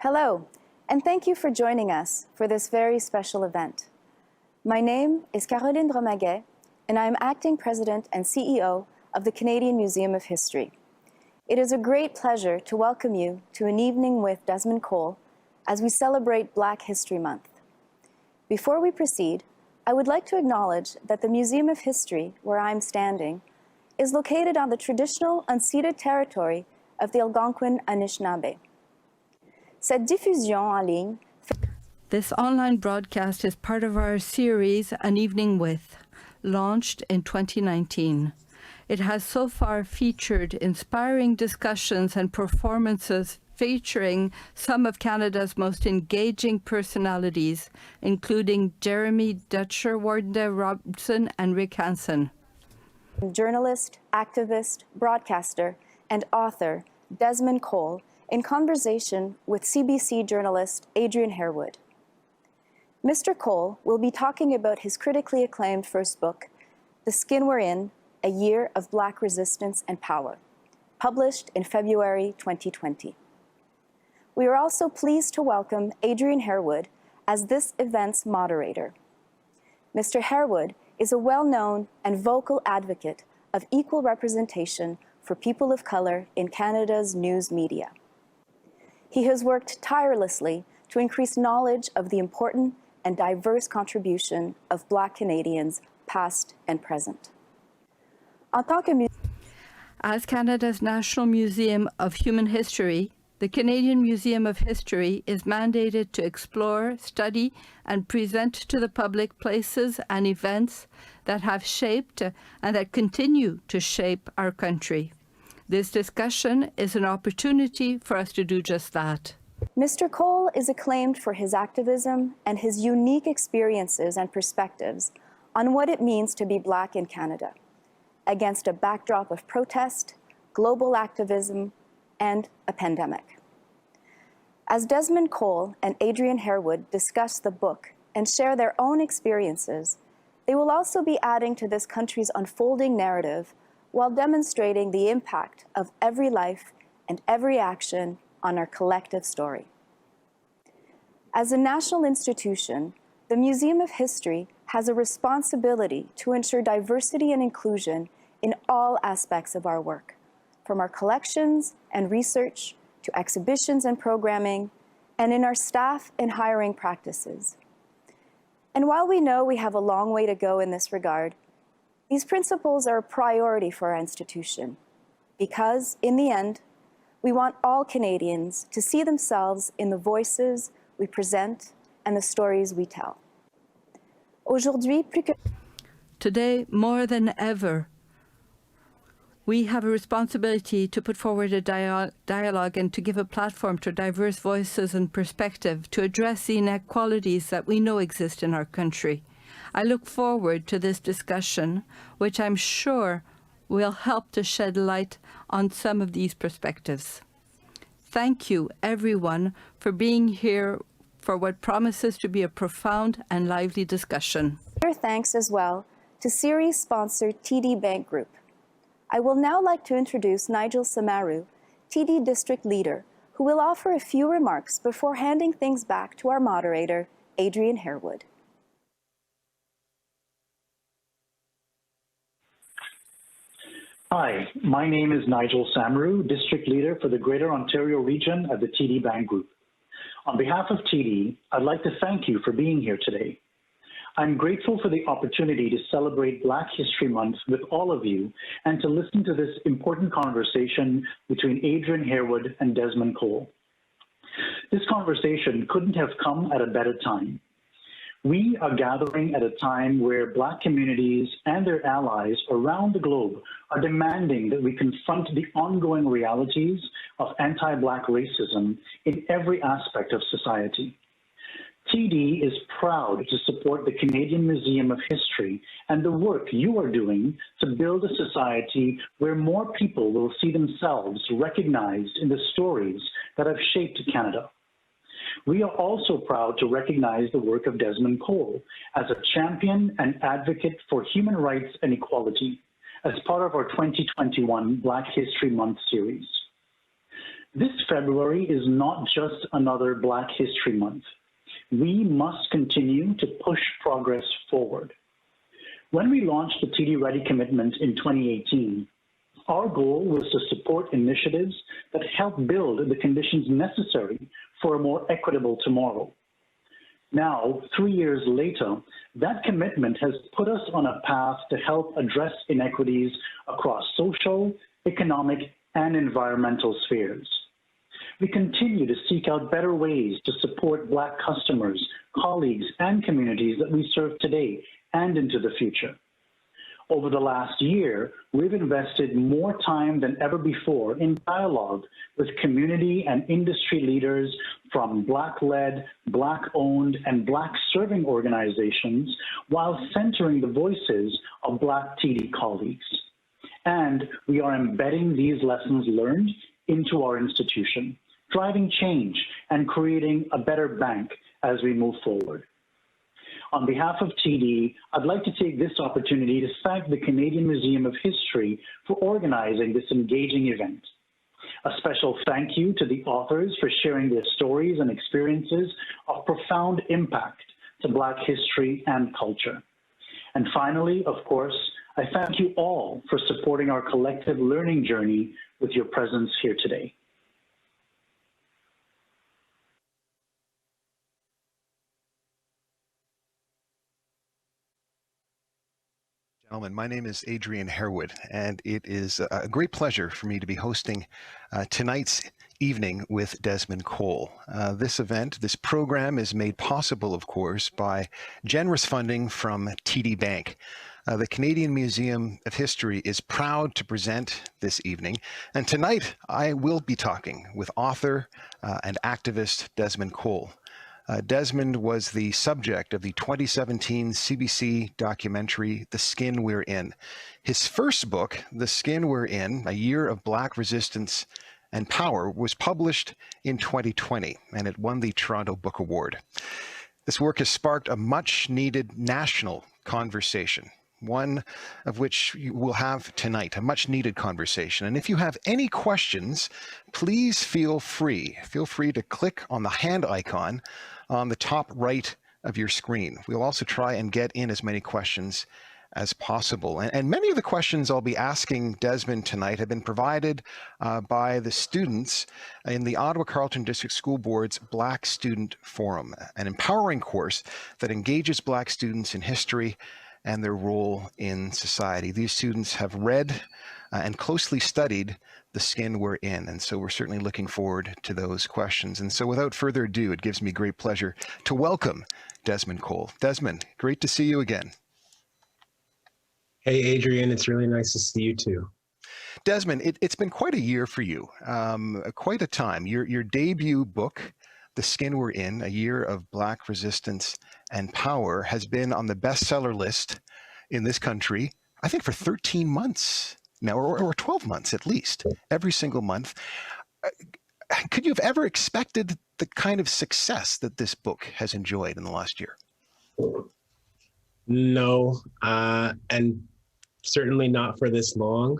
Hello, and thank you for joining us for this very special event. My name is Caroline Dromaguet, and I am Acting President and CEO of the Canadian Museum of History. It is a great pleasure to welcome you to an evening with Desmond Cole as we celebrate Black History Month. Before we proceed, I would like to acknowledge that the Museum of History, where I'm standing, is located on the traditional unceded territory of the Algonquin Anishinaabe. Cette diffusion en ligne. This online broadcast is part of our series, An Evening With, launched in 2019. It has so far featured inspiring discussions and performances featuring some of Canada's most engaging personalities, including Jeremy Dutcher, Warda Robson, and Rick Hansen. Journalist, activist, broadcaster, and author Desmond Cole in conversation with CBC journalist Adrian Harewood. Mr. Cole will be talking about his critically acclaimed first book, The Skin We're In, A Year of Black Resistance and Power, published in February 2020. We are also pleased to welcome Adrian Harewood as this event's moderator. Mr. Harewood is a well-known and vocal advocate of equal representation for people of color in Canada's news media. He has worked tirelessly to increase knowledge of the important and diverse contribution of Black Canadians, past and present. As Canada's National Museum of Human History, the Canadian Museum of History is mandated to explore, study, and present to the public places and events that have shaped and that continue to shape our country. This discussion is an opportunity for us to do just that. Mr. Cole is acclaimed for his activism and his unique experiences and perspectives on what it means to be Black in Canada, against a backdrop of protest, global activism, and a pandemic. As Desmond Cole and Adrian Harewood discuss the book and share their own experiences, they will also be adding to this country's unfolding narrative while demonstrating the impact of every life and every action on our collective story. As a national institution, the Museum of History has a responsibility to ensure diversity and inclusion in all aspects of our work, from our collections and research to exhibitions and programming, and in our staff and hiring practices. And while we know we have a long way to go in this regard, these principles are a priority for our institution because, in the end, we want all Canadians to see themselves in the voices we present and the stories we tell. Today, more than ever, we have a responsibility to put forward a dialogue and to give a platform to diverse voices and perspective to address the inequalities that we know exist in our country. I look forward to this discussion, which I'm sure will help to shed light on some of these perspectives. Thank you, everyone, for being here for what promises to be a profound and lively discussion. Thanks as well to series sponsor TD Bank Group. I will now like to introduce Nigel Samaru, TD District Leader, who will offer a few remarks before handing things back to our moderator, Adrian Harewood. Hi, my name is Nigel Samaru, District Leader for the Greater Ontario region of the TD Bank Group. On behalf of TD, I'd like to thank you for being here today. I'm grateful for the opportunity to celebrate Black History Month with all of you and to listen to this important conversation between Adrian Harewood and Desmond Cole. This conversation couldn't have come at a better time. We are gathering at a time where Black communities and their allies around the globe are demanding that we confront the ongoing realities of anti-Black racism in every aspect of society. TD is proud to support the Canadian Museum of History and the work you are doing to build a society where more people will see themselves recognized in the stories that have shaped Canada. We are also proud to recognize the work of Desmond Cole as a champion and advocate for human rights and equality as part of our 2021 Black History Month series. This February is not just another Black History Month. We must continue to push progress forward. When we launched the TD Ready Commitment in 2018, our goal was to support initiatives that help build the conditions necessary for a more equitable tomorrow. Now, 3 years later, that commitment has put us on a path to help address inequities across social, economic, and environmental spheres. We continue to seek out better ways to support Black customers, colleagues, and communities that we serve today and into the future. Over the last year, we've invested more time than ever before in dialogue with community and industry leaders from Black-led, Black-owned, and Black-serving organizations while centering the voices of Black TD colleagues. And we are embedding these lessons learned into our institution, driving change and creating a better bank as we move forward. On behalf of TD, I'd like to take this opportunity to thank the Canadian Museum of History for organizing this engaging event. A special thank you to the authors for sharing their stories and experiences of profound impact to Black history and culture. And finally, of course, I thank you all for supporting our collective learning journey with your presence here today. Gentlemen, my name is Adrian Harewood, and it is a great pleasure for me to be hosting tonight's evening with Desmond Cole. This program is made possible, of course, by generous funding from TD Bank. The Canadian Museum of History is proud to present this evening, and tonight I will be talking with author and activist Desmond Cole. Desmond was the subject of the 2017 CBC documentary, The Skin We're In. His first book, The Skin We're In, A Year of Black Resistance and Power, was published in 2020, and it won the Toronto Book Award. This work has sparked a much-needed national conversation, one of which you will have tonight, a much-needed conversation. And if you have any questions, please feel free to click on the hand icon on the top right of your screen. We'll also try and get in as many questions as possible. And many of the questions I'll be asking Desmond tonight have been provided by the students in the Ottawa Carleton District School Board's Black Student Forum, an empowering course that engages Black students in history and their role in society. These students have read and closely studied The Skin We're In, and so we're certainly looking forward to those questions. And so without further ado, it gives me great pleasure to welcome Desmond Cole. Desmond, great to see you again. Hey, Adrian, it's really nice to see you too. Desmond, it's been quite a year for you, quite a time. Your debut book, The Skin We're In, A Year of Black Resistance and Power, has been on the bestseller list in this country, I think for 13 months now, or 12 months at least, every single month. Could you have ever expected the kind of success that this book has enjoyed in the last year? No, and certainly not for this long.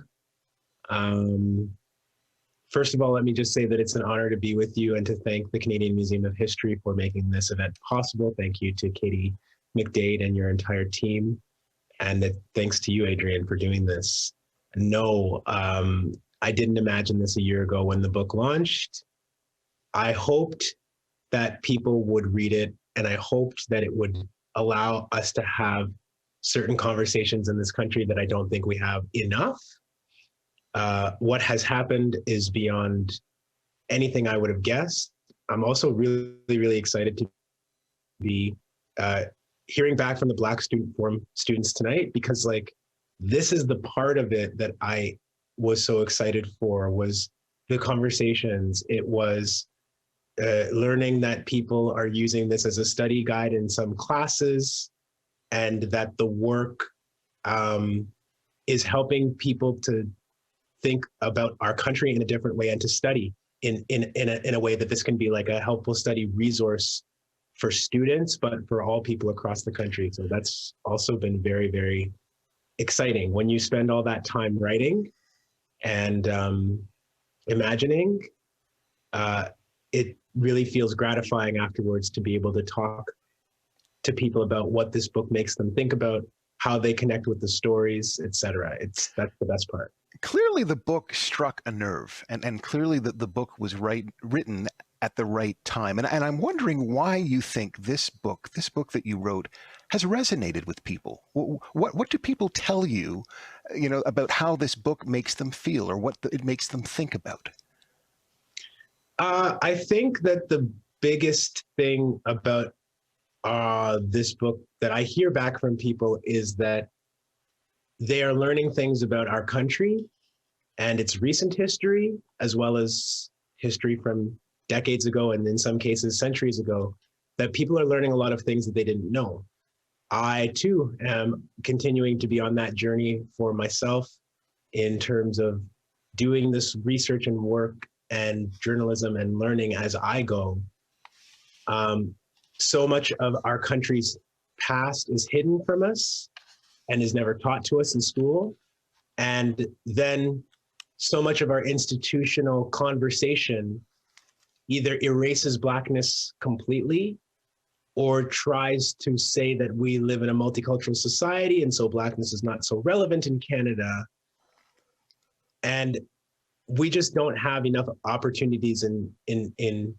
First of all, let me just say that it's an honor to be with you and to thank the Canadian Museum of History for making this event possible. Thank you to Katie McDade and your entire team. And thanks to you, Adrian, for doing this. No, I didn't imagine this a year ago when the book launched. I hoped that people would read it, and I hoped that it would allow us to have certain conversations in this country that I don't think we have enough. What has happened is beyond anything I would have guessed. I'm also really, really excited to be hearing back from the Black Student Forum students tonight, because this is the part of it that I was so excited for, was the conversations. It was learning that people are using this as a study guide in some classes, and that the work is helping people to think about our country in a different way and to study in a way that this can be like a helpful study resource for students, but for all people across the country. So that's also been very, very exciting. When you spend all that time writing and imagining, it really feels gratifying afterwards to be able to talk to people about what this book makes them think about, how they connect with the stories, etc. That's the best part. Clearly, the book struck a nerve, and clearly the book was written at the right time. And I'm wondering why you think this book that you wrote, has resonated with people. What do people tell you, about how this book makes them feel, or what it makes them think about? I think that the biggest thing about this book that I hear back from people is that they are learning things about our country and its recent history, as well as history from decades ago, and in some cases centuries ago, that people are learning a lot of things that they didn't know. I too am continuing to be on that journey for myself in terms of doing this research and work and journalism and learning as I go. So much of our country's past is hidden from us and is never taught to us in school. And then so much of our institutional conversation either erases Blackness completely or tries to say that we live in a multicultural society and so Blackness is not so relevant in Canada. And we just don't have enough opportunities in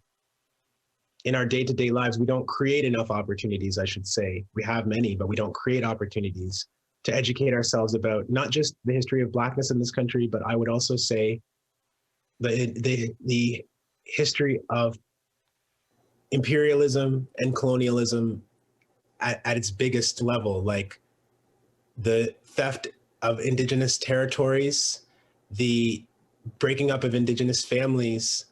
our day-to-day lives. We don't create enough opportunities, I should say. We have many, but we don't create opportunities to educate ourselves about not just the history of Blackness in this country, but I would also say the history of imperialism and colonialism at its biggest level, like the theft of Indigenous territories, the breaking up of Indigenous families,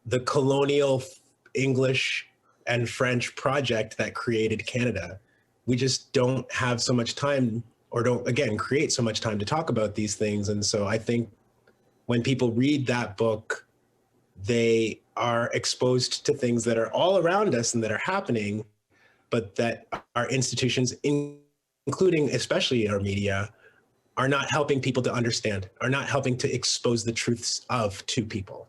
the colonial English and French project that created Canada. We just don't have so much time, or don't, again, create so much time to talk about these things. And so I think when people read that book, they are exposed to things that are all around us and that are happening, but that our institutions, including especially our media, are not helping people to understand, are not helping to expose the truths of to people.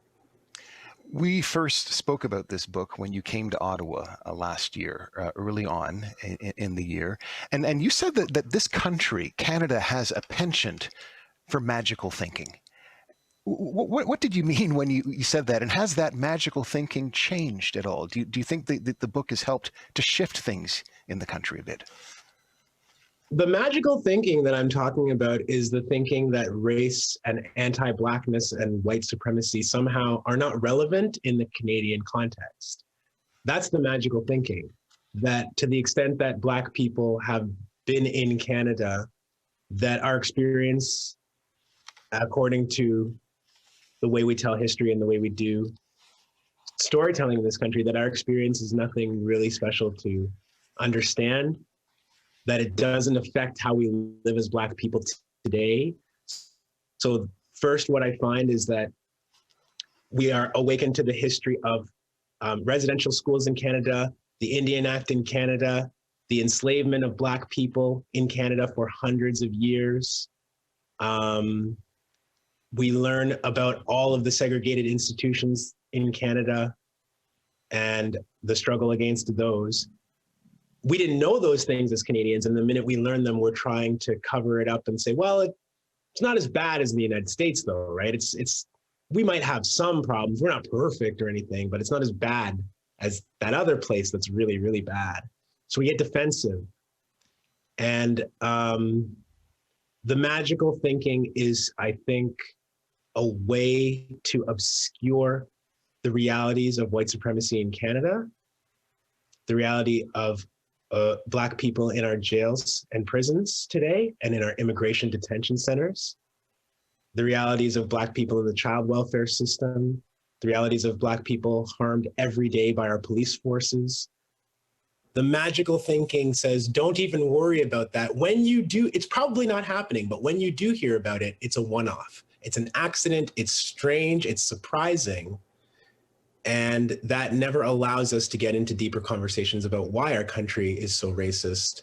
We first spoke about this book when you came to Ottawa last year, early on in the year. And you said that this country, Canada, has a penchant for magical thinking. What did you mean when you said that? And has that magical thinking changed at all? Do you think that the book has helped to shift things in the country a bit? The magical thinking that I'm talking about is the thinking that race and anti-Blackness and white supremacy somehow are not relevant in the Canadian context. That's the magical thinking, that to the extent that Black people have been in Canada, that our experience, according to the way we tell history and the way we do storytelling in this country, that our experience is nothing really special to understand, that it doesn't affect how we live as Black people today. So first, what I find is that we are awakened to the history of residential schools in Canada, the Indian Act in Canada, the enslavement of Black people in Canada for hundreds of years. We learn about all of the segregated institutions in Canada and the struggle against those. We didn't know those things as Canadians, and the minute we learn them, we're trying to cover it up and say, well, it's not as bad as in the United States, though, right? We might have some problems. We're not perfect or anything, but it's not as bad as that other place that's really, really bad. So we get defensive. And the magical thinking is, I think, a way to obscure the realities of white supremacy in Canada, the reality of Black people in our jails and prisons today, and in our immigration detention centers, the realities of Black people in the child welfare system, the realities of Black people harmed every day by our police forces. The magical thinking says, don't even worry about that. When you do, it's probably not happening, but when you do hear about it, it's a one-off. It's an accident, it's strange, it's surprising. And that never allows us to get into deeper conversations about why our country is so racist,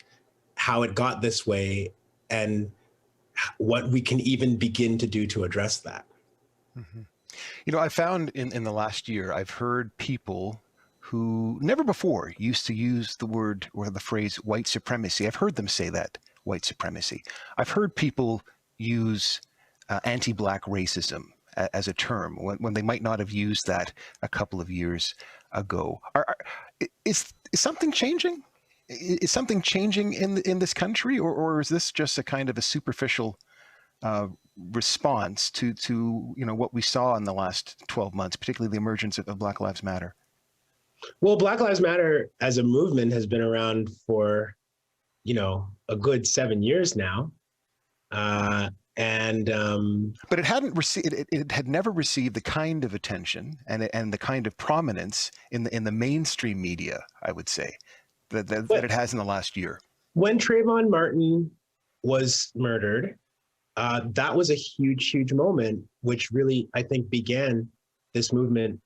how it got this way, and what we can even begin to do to address that. Mm-hmm. You know, I found in the last year, I've heard people who never before used to use the word or the phrase white supremacy. I've heard them say that, white supremacy. I've heard people use anti-Black racism as a term when they might not have used that a couple of years ago. Is something changing? Is something changing in this country, or is this just a kind of a superficial response to what we saw in the last 12 months, particularly the emergence of Black Lives Matter? Well, Black Lives Matter as a movement has been around for, a good 7 years now. But it hadn't received. It had never received the kind of attention and the kind of prominence in the mainstream media, I would say, that it has in the last year. When Trayvon Martin was murdered, that was a huge, huge moment, which really, I think, began this movement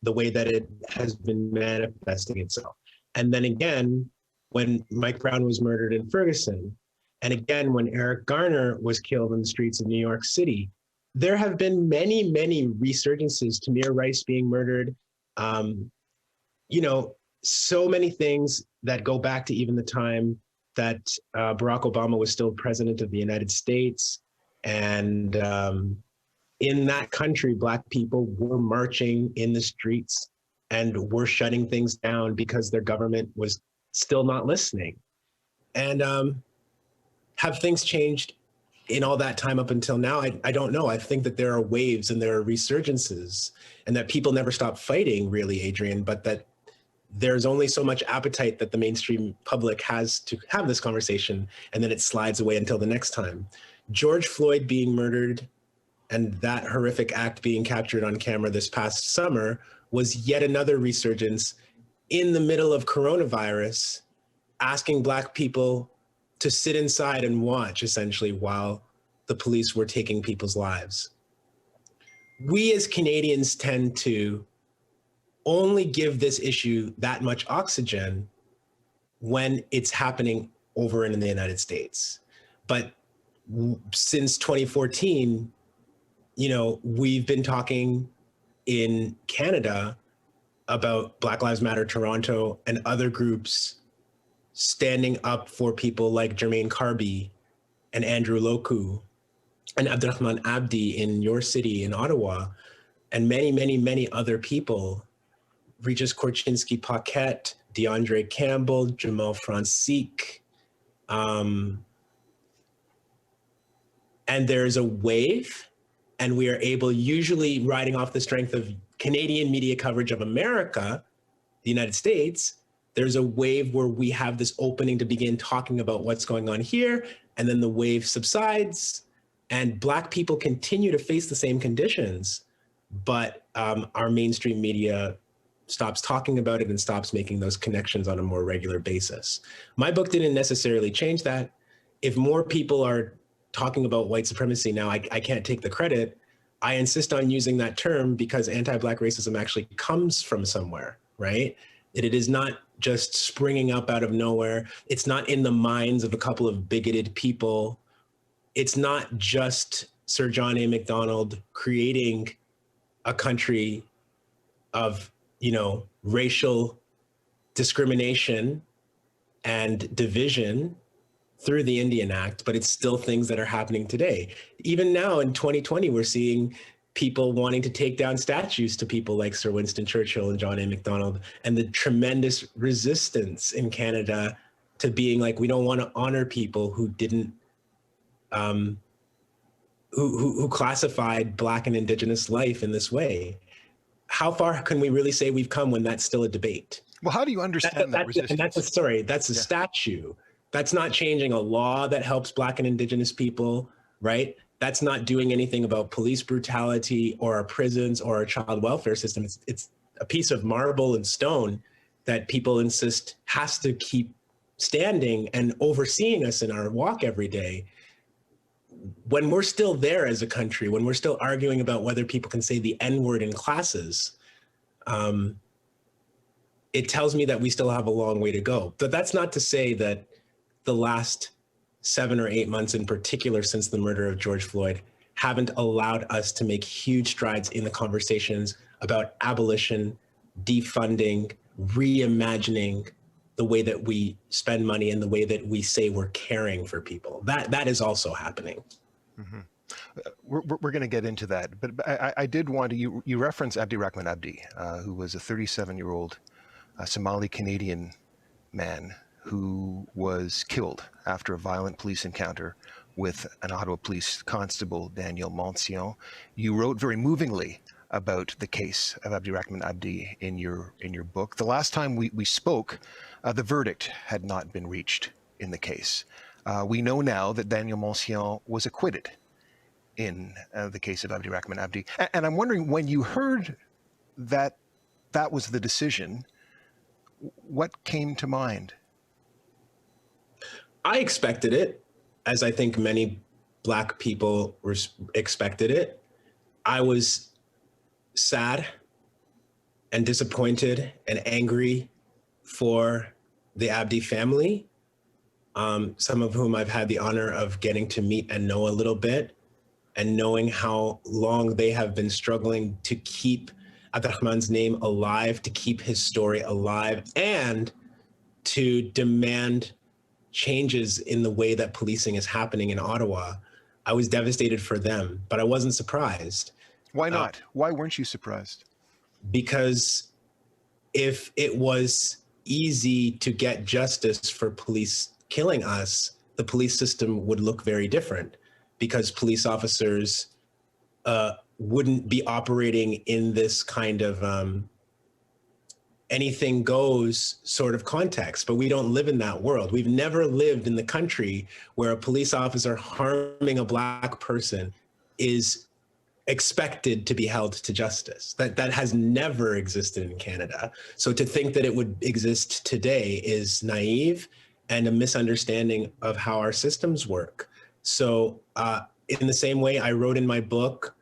the way that it has been manifesting itself. And then again, when Mike Brown was murdered in Ferguson, and again, when Eric Garner was killed in the streets of New York City, there have been many, many resurgences. Tamir Rice being murdered, so many things that go back to even the time that Barack Obama was still president of the United States. And in that country, Black people were marching in the streets and were shutting things down because their government was still not listening. And have things changed in all that time up until now? I don't know. I think that there are waves and there are resurgences, and that people never stop fighting, really, Adrian, but that there's only so much appetite that the mainstream public has to have this conversation, and then it slides away until the next time. George Floyd being murdered and that horrific act being captured on camera this past summer was yet another resurgence in the middle of coronavirus, asking Black people to sit inside and watch, essentially, while the police were taking people's lives. We as Canadians tend to only give this issue that much oxygen when it's happening over in the United States. But since 2014, we've been talking in Canada about Black Lives Matter Toronto and other groups standing up for people like Jermaine Carby and Andrew Loku and Abdirahman Abdi in your city, in Ottawa, and many, many, many other people, Regis Korchinski-Paquette, DeAndre Campbell, Jamal Francique. And there's a wave, and we are able, usually riding off the strength of Canadian media coverage of America, the United States, there's a wave where we have this opening to begin talking about what's going on here, and then the wave subsides, and Black people continue to face the same conditions, but our mainstream media stops talking about it and stops making those connections on a more regular basis. My book didn't necessarily change that. If more people are talking about white supremacy now, I can't take the credit. I insist on using that term because anti-Black racism actually comes from somewhere, right? It is not just springing up out of nowhere. It's not in the minds of a couple of bigoted people. It's not just Sir John A. Macdonald creating a country of, racial discrimination and division through the Indian Act, but it's still things that are happening today. Even now in 2020, we're seeing people wanting to take down statues to people like Sir Winston Churchill and John A. Macdonald, and the tremendous resistance in Canada to being like, we don't want to honor people who didn't, who classified Black and Indigenous life in this way. How far can we really say we've come when that's still a debate? Well, how do you understand that resistance? And that's a story. That's a statue. That's not changing a law that helps Black and Indigenous people, right? That's not doing anything about police brutality or our prisons or our child welfare system. It's a piece of marble and stone that people insist has to keep standing and overseeing us in our walk every day. When we're still there as a country, when we're still arguing about whether people can say the N-word in classes, it tells me that we still have a long way to go. But that's not to say that the last 7 or 8 months in particular since the murder of George Floyd haven't allowed us to make huge strides in the conversations about abolition, defunding, reimagining the way that we spend money and the way that we say we're caring for people. That is also happening. Mm-hmm. We're going to get into that, but I did want to, you reference Abdirahman Abdi, who was a 37-year-old Somali Canadian man who was killed after a violent police encounter with an Ottawa Police Constable, Daniel Moncion. You wrote very movingly about the case of Abdirahman Abdi in your book. The last time we spoke, the verdict had not been reached in the case. We know now that Daniel Moncion was acquitted in the case of Abdirahman Abdi. And I'm wondering, when you heard that that was the decision, what came to mind? I expected it, as I think many Black people expected it. I was sad and disappointed and angry for the Abdi family, some of whom I've had the honor of getting to meet and know a little bit, and knowing how long they have been struggling to keep Abdirahman's name alive, to keep his story alive, and to demand changes in the way that policing is happening in Ottawa. I was devastated for them, but I wasn't surprised. Why not? Why weren't you surprised? Because if it was easy to get justice for police killing us, the police system would look very different, because police officers wouldn't be operating in this kind of anything goes sort of context. But we don't live in that world. We've never lived in the country where a police officer harming a Black person is expected to be held to justice. That has never existed in Canada. So to think that it would exist today is naive and a misunderstanding of how our systems work. So in the same way, I wrote in my book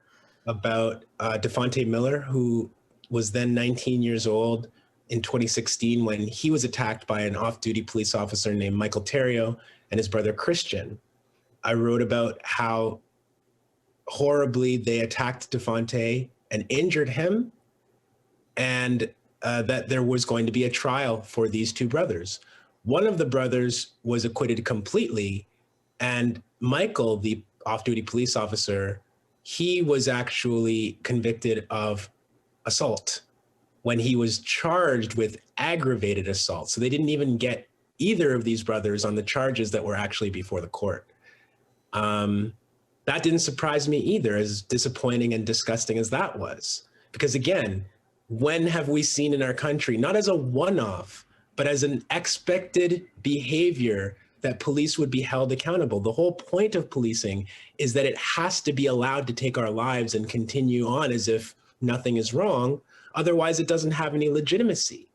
about Devonte Miller, who was then 19 years old in 2016 when he was attacked by an off-duty police officer named Michael Terrio and his brother Christian. I wrote about how horribly they attacked Devonte and injured him, and that there was going to be a trial for these two brothers. One of the brothers was acquitted completely, and Michael, the off-duty police officer, he was actually convicted of assault when he was charged with aggravated assault. So they didn't even get either of these brothers on the charges that were actually before the court. That didn't surprise me either, as disappointing and disgusting as that was. Because again, when have we seen in our country, not as a one-off, but as an expected behavior, that police would be held accountable? The whole point of policing is that it has to be allowed to take our lives and continue on as if nothing is wrong. Otherwise, it doesn't have any legitimacy.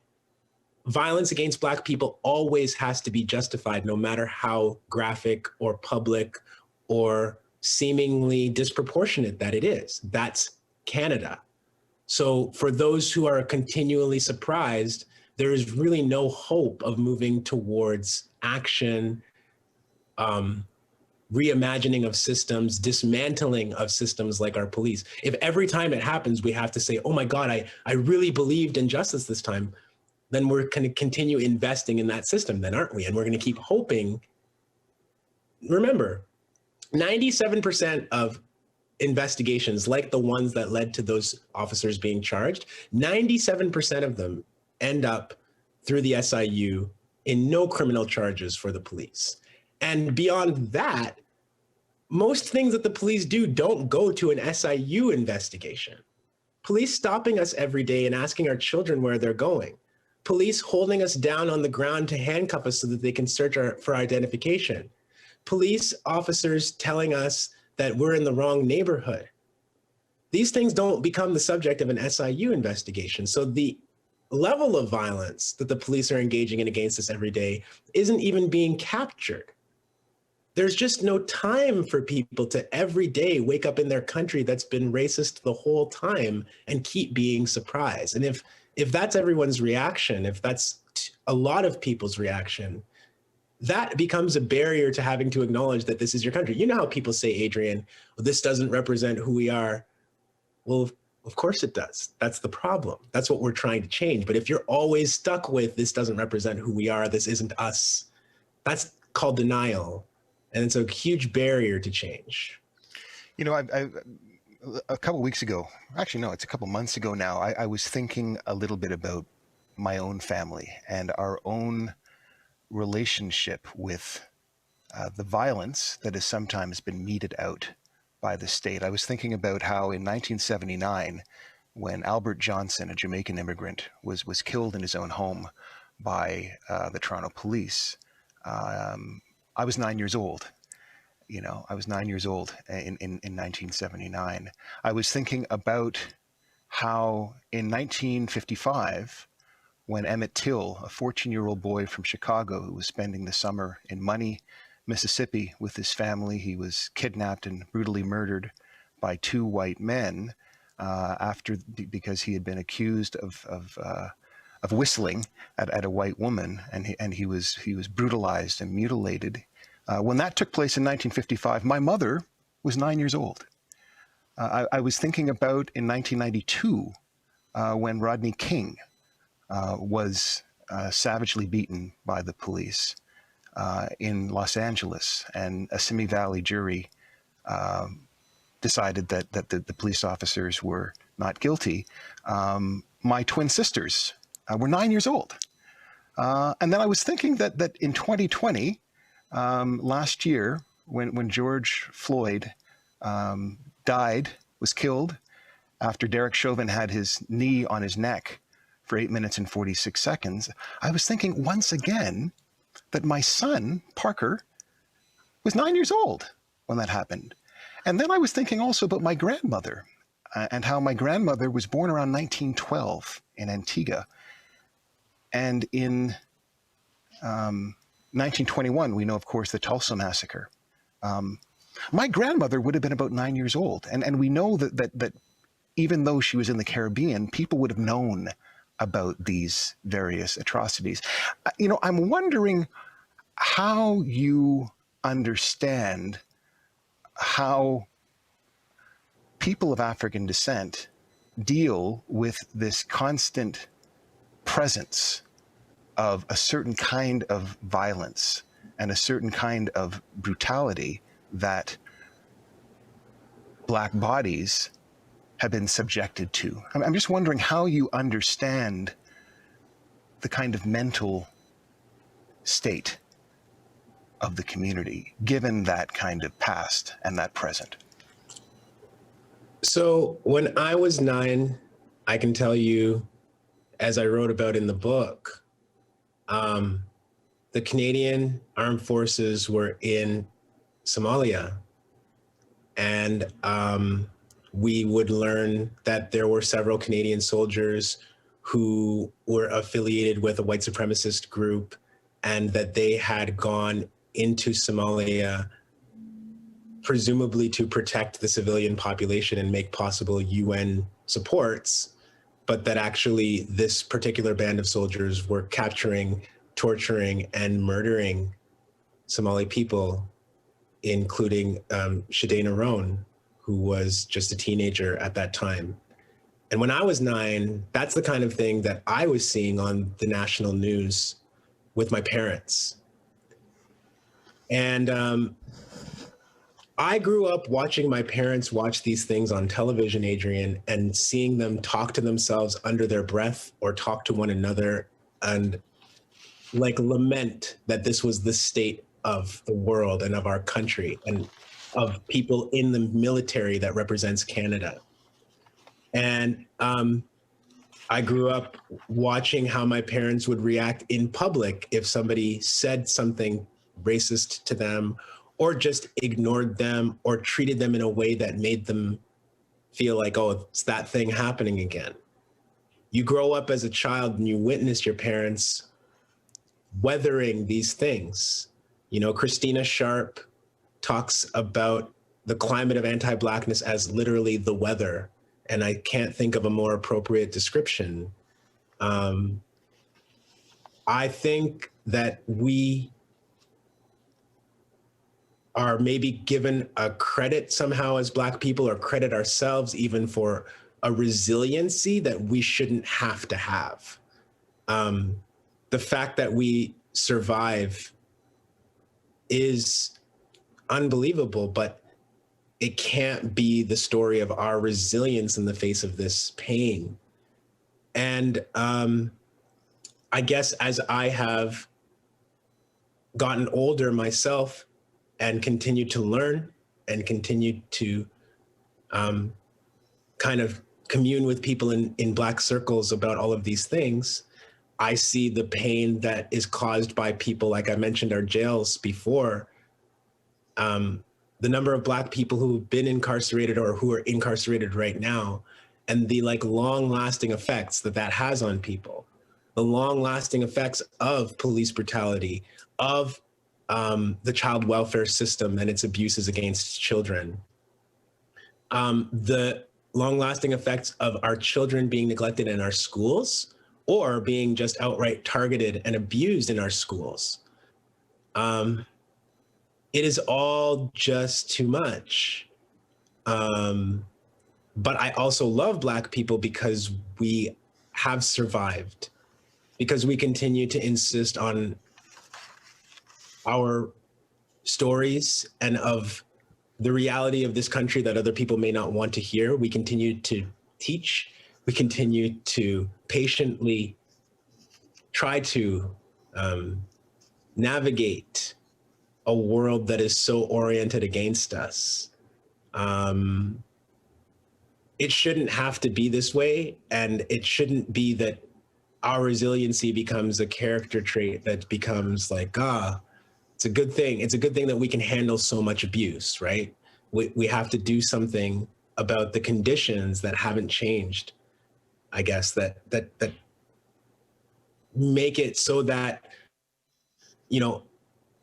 Violence against Black people always has to be justified, no matter how graphic or public or seemingly disproportionate that it is. That's Canada. So for those who are continually surprised, there is really no hope of moving towards action, reimagining of systems, dismantling of systems like our police. If every time it happens, we have to say, oh my God, I really believed in justice this time, then we're going to continue investing in that system then, aren't we? And we're going to keep hoping. Remember, 97% of investigations, like the ones that led to those officers being charged, 97% of them end up through the SIU in no criminal charges for the police. And beyond that, most things that the police do don't go to an SIU investigation. Police stopping us every day and asking our children where they're going. Police holding us down on the ground to handcuff us so that they can search for identification. Police officers telling us that we're in the wrong neighborhood. These things don't become the subject of an SIU investigation. So the level of violence that the police are engaging in against us every day isn't even being captured. There's just no time for people to every day wake up in their country that's been racist the whole time and keep being surprised. And if that's everyone's reaction, if that's a lot of people's reaction, that becomes a barrier to having to acknowledge that this is your country. You know how people say, Adrian, well, this doesn't represent who we are. Well, of course it does. That's the problem. That's what we're trying to change. But if you're always stuck with this doesn't represent who we are, this isn't us, that's called denial. And it's a huge barrier to change. You know, a couple weeks ago, actually, no, it's a couple months ago now, I was thinking a little bit about my own family and our own relationship with the violence that has sometimes been meted out by the state. I was thinking about how in 1979, when Albert Johnson, a Jamaican immigrant, was killed in his own home by the Toronto police, I was 9 years old. You know, I was 9 years old in 1979. I was thinking about how in 1955, when Emmett Till, a 14-year-old boy from Chicago who was spending the summer in Money, Mississippi with his family, he was kidnapped and brutally murdered by two white men because he had been accused of whistling at a white woman, and he was brutalized and mutilated. When that took place in 1955, my mother was 9 years old. I was thinking about in 1992 when Rodney King was savagely beaten by the police in Los Angeles, and a Simi Valley jury decided that the police officers were not guilty. My twin sisters were 9 years old. And then I was thinking that in 2020, last year, when George Floyd died, was killed after Derek Chauvin had his knee on his neck for 8 minutes and 46 seconds, I was thinking once again that my son, Parker, was 9 years old when that happened. And then I was thinking also about my grandmother and how my grandmother was born around 1912 in Antigua. And in 1921, we know, of course, the Tulsa Massacre. My grandmother would have been about 9 years old. And we know that even though she was in the Caribbean, people would have known about these various atrocities. You know, I'm wondering how you understand how people of African descent deal with this constant presence of a certain kind of violence and a certain kind of brutality that Black bodies have been subjected to. I'm just wondering how you understand the kind of mental state of the community, given that kind of past and that present. So when I was 9, I can tell you, as I wrote about in the book, the Canadian Armed Forces were in Somalia, and we would learn that there were several Canadian soldiers who were affiliated with a white supremacist group, and that they had gone into Somalia presumably to protect the civilian population and make possible UN supports, but that actually this particular band of soldiers were capturing, torturing, and murdering Somali people, including Shadena Roan, who was just a teenager at that time. And when I was 9, that's the kind of thing that I was seeing on the national news with my parents. And I grew up watching my parents watch these things on television, Adrian, and seeing them talk to themselves under their breath or talk to one another and like lament that this was the state of the world and of our country and of people in the military that represents Canada. And I grew up watching how my parents would react in public if somebody said something racist to them, or just ignored them, or treated them in a way that made them feel like, oh, it's that thing happening again. You grow up as a child and you witness your parents weathering these things. You know, Christina Sharp talks about the climate of anti-Blackness as literally the weather, and I can't think of a more appropriate description. I think that we are maybe given a credit somehow as Black people, or credit ourselves even for a resiliency that we shouldn't have to have. The fact that we survive is unbelievable, but it can't be the story of our resilience in the face of this pain. And I guess as I have gotten older myself and continued to learn and continued to kind of commune with people in Black circles about all of these things, I see the pain that is caused by people, like I mentioned, our jails before. The number of Black people who've been incarcerated or who are incarcerated right now, and the like long-lasting effects that that has on people, the long-lasting effects of police brutality, of the child welfare system and its abuses against children, the long-lasting effects of our children being neglected in our schools or being just outright targeted and abused in our schools. It is all just too much. But I also love Black people because we have survived, because we continue to insist on our stories and of the reality of this country that other people may not want to hear. We continue to teach. We continue to patiently try to navigate a world that is so oriented against us. It shouldn't have to be this way, and it shouldn't be that our resiliency becomes a character trait that becomes like, it's a good thing. It's a good thing that we can handle so much abuse, right? We have to do something about the conditions that haven't changed, I guess, that make it so that, you know,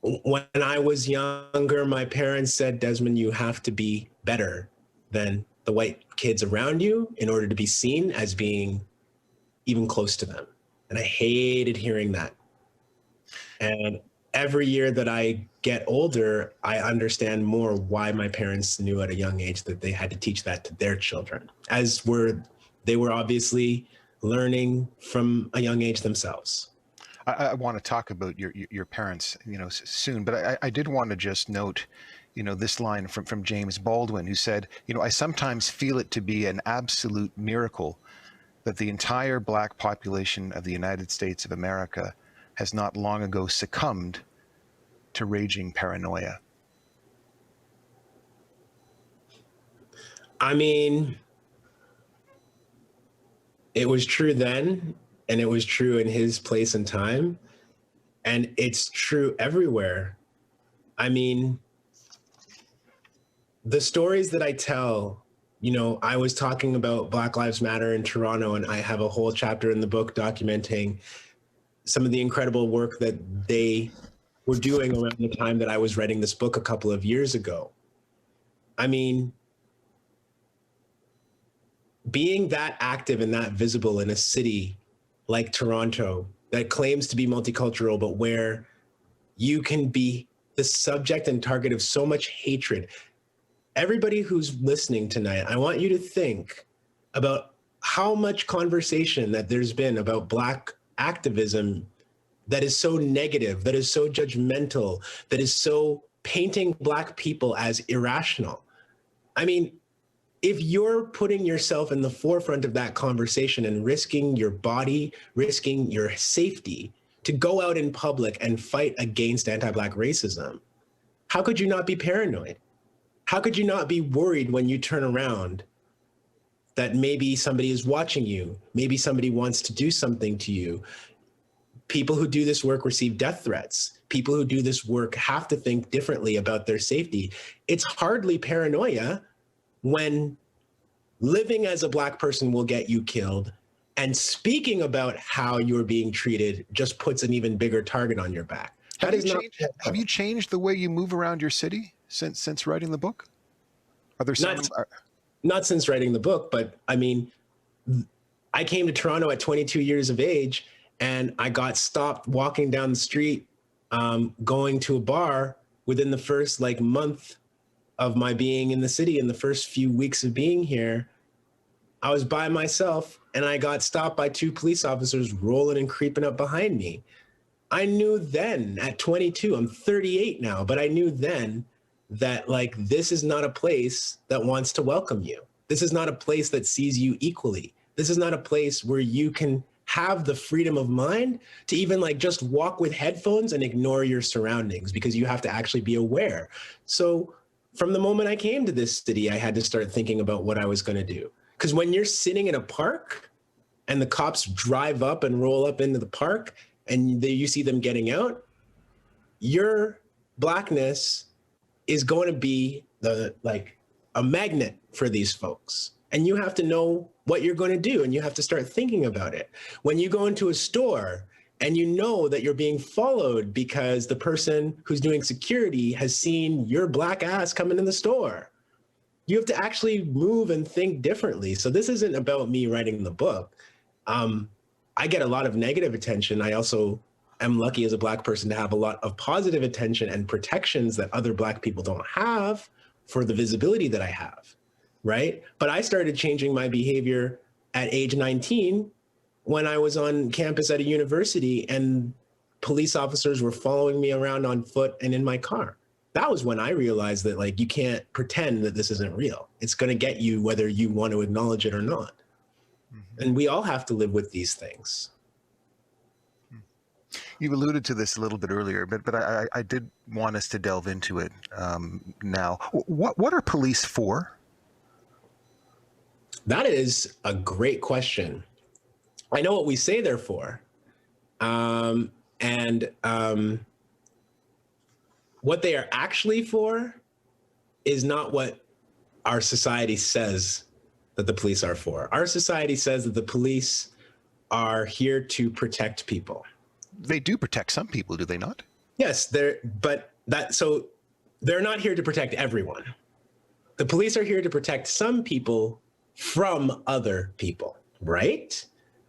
when I was younger, my parents said, Desmond, you have to be better than the white kids around you in order to be seen as being even close to them. And I hated hearing that. And every year that I get older, I understand more why my parents knew at a young age that they had to teach that to their children, as they were obviously learning from a young age themselves. I want to talk about your parents, soon, but I did want to just note, this line from James Baldwin, who said, I sometimes feel it to be an absolute miracle that the entire Black population of the United States of America has not long ago succumbed to raging paranoia. I mean, it was true then, and it was true in his place and time, and it's true everywhere. I mean, the stories that I tell, I was talking about Black Lives Matter in Toronto, and I have a whole chapter in the book documenting some of the incredible work that they were doing around the time that I was writing this book a couple of years ago. I mean, being that active and that visible in a city like Toronto that claims to be multicultural, but where you can be the subject and target of so much hatred. Everybody who's listening tonight, I want you to think about how much conversation that there's been about Black activism that is so negative, that is so judgmental, that is so painting Black people as irrational. I mean, if you're putting yourself in the forefront of that conversation and risking your body, risking your safety to go out in public and fight against anti-Black racism, how could you not be paranoid? How could you not be worried when you turn around that maybe somebody is watching you, maybe somebody wants to do something to you? People who do this work receive death threats. People who do this work have to think differently about their safety. It's hardly paranoia when living as a Black person will get you killed, and speaking about how you're being treated just puts an even bigger target on your back. Have you changed the way you move around your city since writing the book? Are there some? Not since writing the book, but I mean, I came to Toronto at 22 years of age, and I got stopped walking down the street, going to a bar within the first like month of my being in the city, in the first few weeks of being here, I was by myself and I got stopped by 2 police officers rolling and creeping up behind me. I knew then at 22, I'm 38 now, but I knew then that like, this is not a place that wants to welcome you. This is not a place that sees you equally. This is not a place where you can have the freedom of mind to even like just walk with headphones and ignore your surroundings, because you have to actually be aware. So from the moment I came to this city, I had to start thinking about what I was going to do. Because when you're sitting in a park and the cops drive up and roll up into the park and you see them getting out, your blackness is going to be like a magnet for these folks. And you have to know what you're going to do, and you have to start thinking about it. When you go into a store and you know that you're being followed because the person who's doing security has seen your black ass coming in the store, you have to actually move and think differently. So this isn't about me writing the book. I get a lot of negative attention. I also am lucky as a black person to have a lot of positive attention and protections that other black people don't have for the visibility that I have, right? But I started changing my behavior at age 19 when I was on campus at a university and police officers were following me around on foot and in my car. That was when I realized that like, you can't pretend that this isn't real. It's going to get you whether you want to acknowledge it or not. Mm-hmm. And we all have to live with these things. You alluded to this a little bit earlier, but I did want us to delve into it now. What are police for? That is a great question. I know what we say they're for. What they are actually for is not what our society says that the police are for. Our society says that the police are here to protect people. They do protect some people, do they not? Yes, they're not here to protect everyone. The police are here to protect some people from other people, right?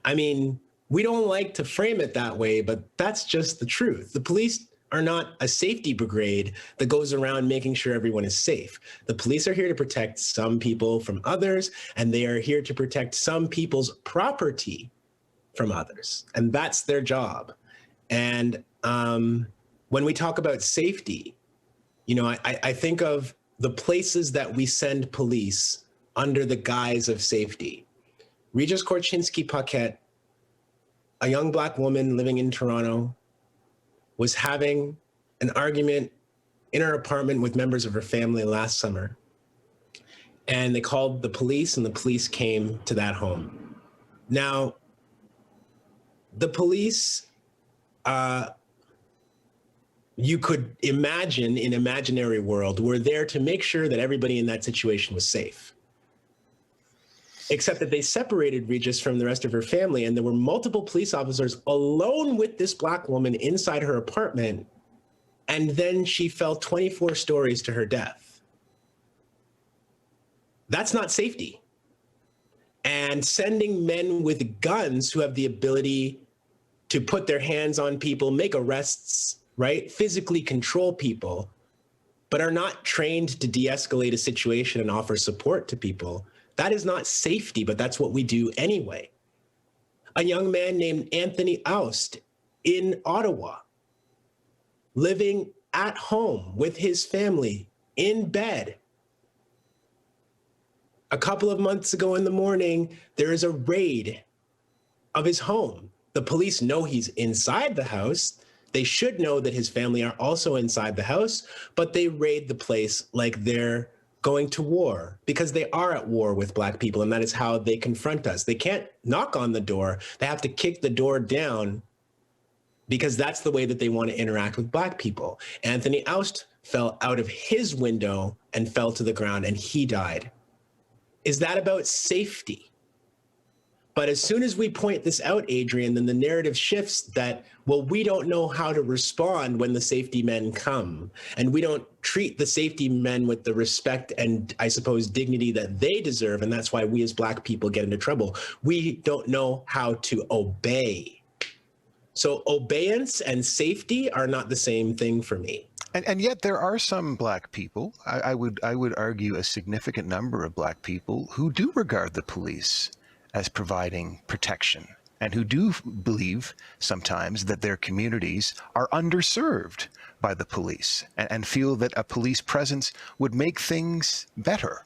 I mean, we don't like to frame it that way, but that's just the truth. The police are not a safety brigade that goes around making sure everyone is safe. The police are here to protect some people from others, and they are here to protect some people's property from others. And that's their job. And when we talk about safety, you know, I think of the places that we send police under the guise of safety. Regis Korchinski Paquette, a young black woman living in Toronto, was having an argument in her apartment with members of her family last summer. And they called the police, and the police came to that home. Now, the police, you could imagine in imaginary world, were there to make sure that everybody in that situation was safe. Except that they separated Regis from the rest of her family, and there were multiple police officers alone with this black woman inside her apartment, and then she fell 24 stories to her death. That's not safety. And sending men with guns who have the ability to put their hands on people, make arrests, right? Physically control people, but are not trained to de-escalate a situation and offer support to people. That is not safety, but that's what we do anyway. A young man named Anthony Aust in Ottawa, living at home with his family in bed. A couple of months ago in the morning, there is a raid of his home. The police know he's inside the house. They should know that his family are also inside the house, but they raid the place like they're going to war, because they are at war with black people, and that is how they confront us. They can't knock on the door. They have to kick the door down, because that's the way that they want to interact with black people. Anthony Aust fell out of his window and fell to the ground, and he died. Is that about safety? But as soon as we point this out, Adrian, then the narrative shifts that, well, we don't know how to respond when the safety men come. And we don't treat the safety men with the respect and, I suppose, dignity that they deserve. And that's why we as black people get into trouble. We don't know how to obey. So obeyance and safety are not the same thing for me. And yet there are some Black people, I would argue a significant number of Black people, who do regard the police as providing protection and who do believe sometimes that their communities are underserved by the police and feel that a police presence would make things better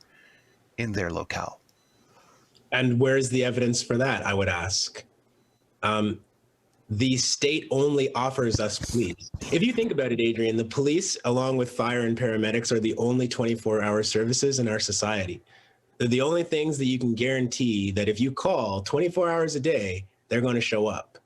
in their locale. And where's the evidence for that, I would ask? The state only offers us police. If you think about it, Adrian, the police, along with fire and paramedics, are the only 24-hour services in our society. They're the only things that you can guarantee that if you call 24 hours a day, they're going to show up.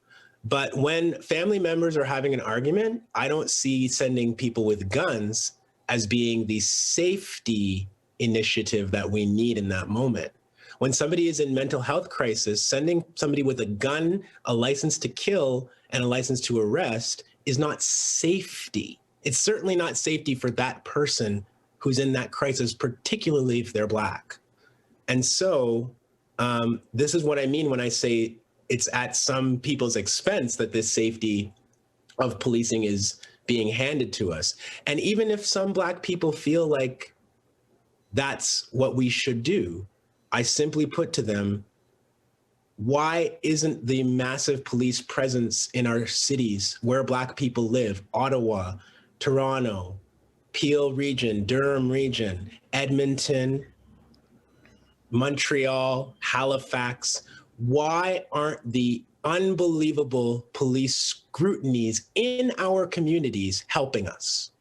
But when family members are having an argument, I don't see sending people with guns as being the safety initiative that we need in that moment. When somebody is in mental health crisis, sending somebody with a gun, a license to kill, and a license to arrest is not safety. It's certainly not safety for that person who's in that crisis, particularly if they're Black. And so this is what I mean when I say it's at some people's expense that this safety of policing is being handed to us. And even if some Black people feel like that's what we should do, I simply put to them, why isn't the massive police presence in our cities where Black people live, Ottawa, Toronto, Peel region, Durham region, Edmonton, Montreal, Halifax, why aren't the unbelievable police scrutinies in our communities helping us?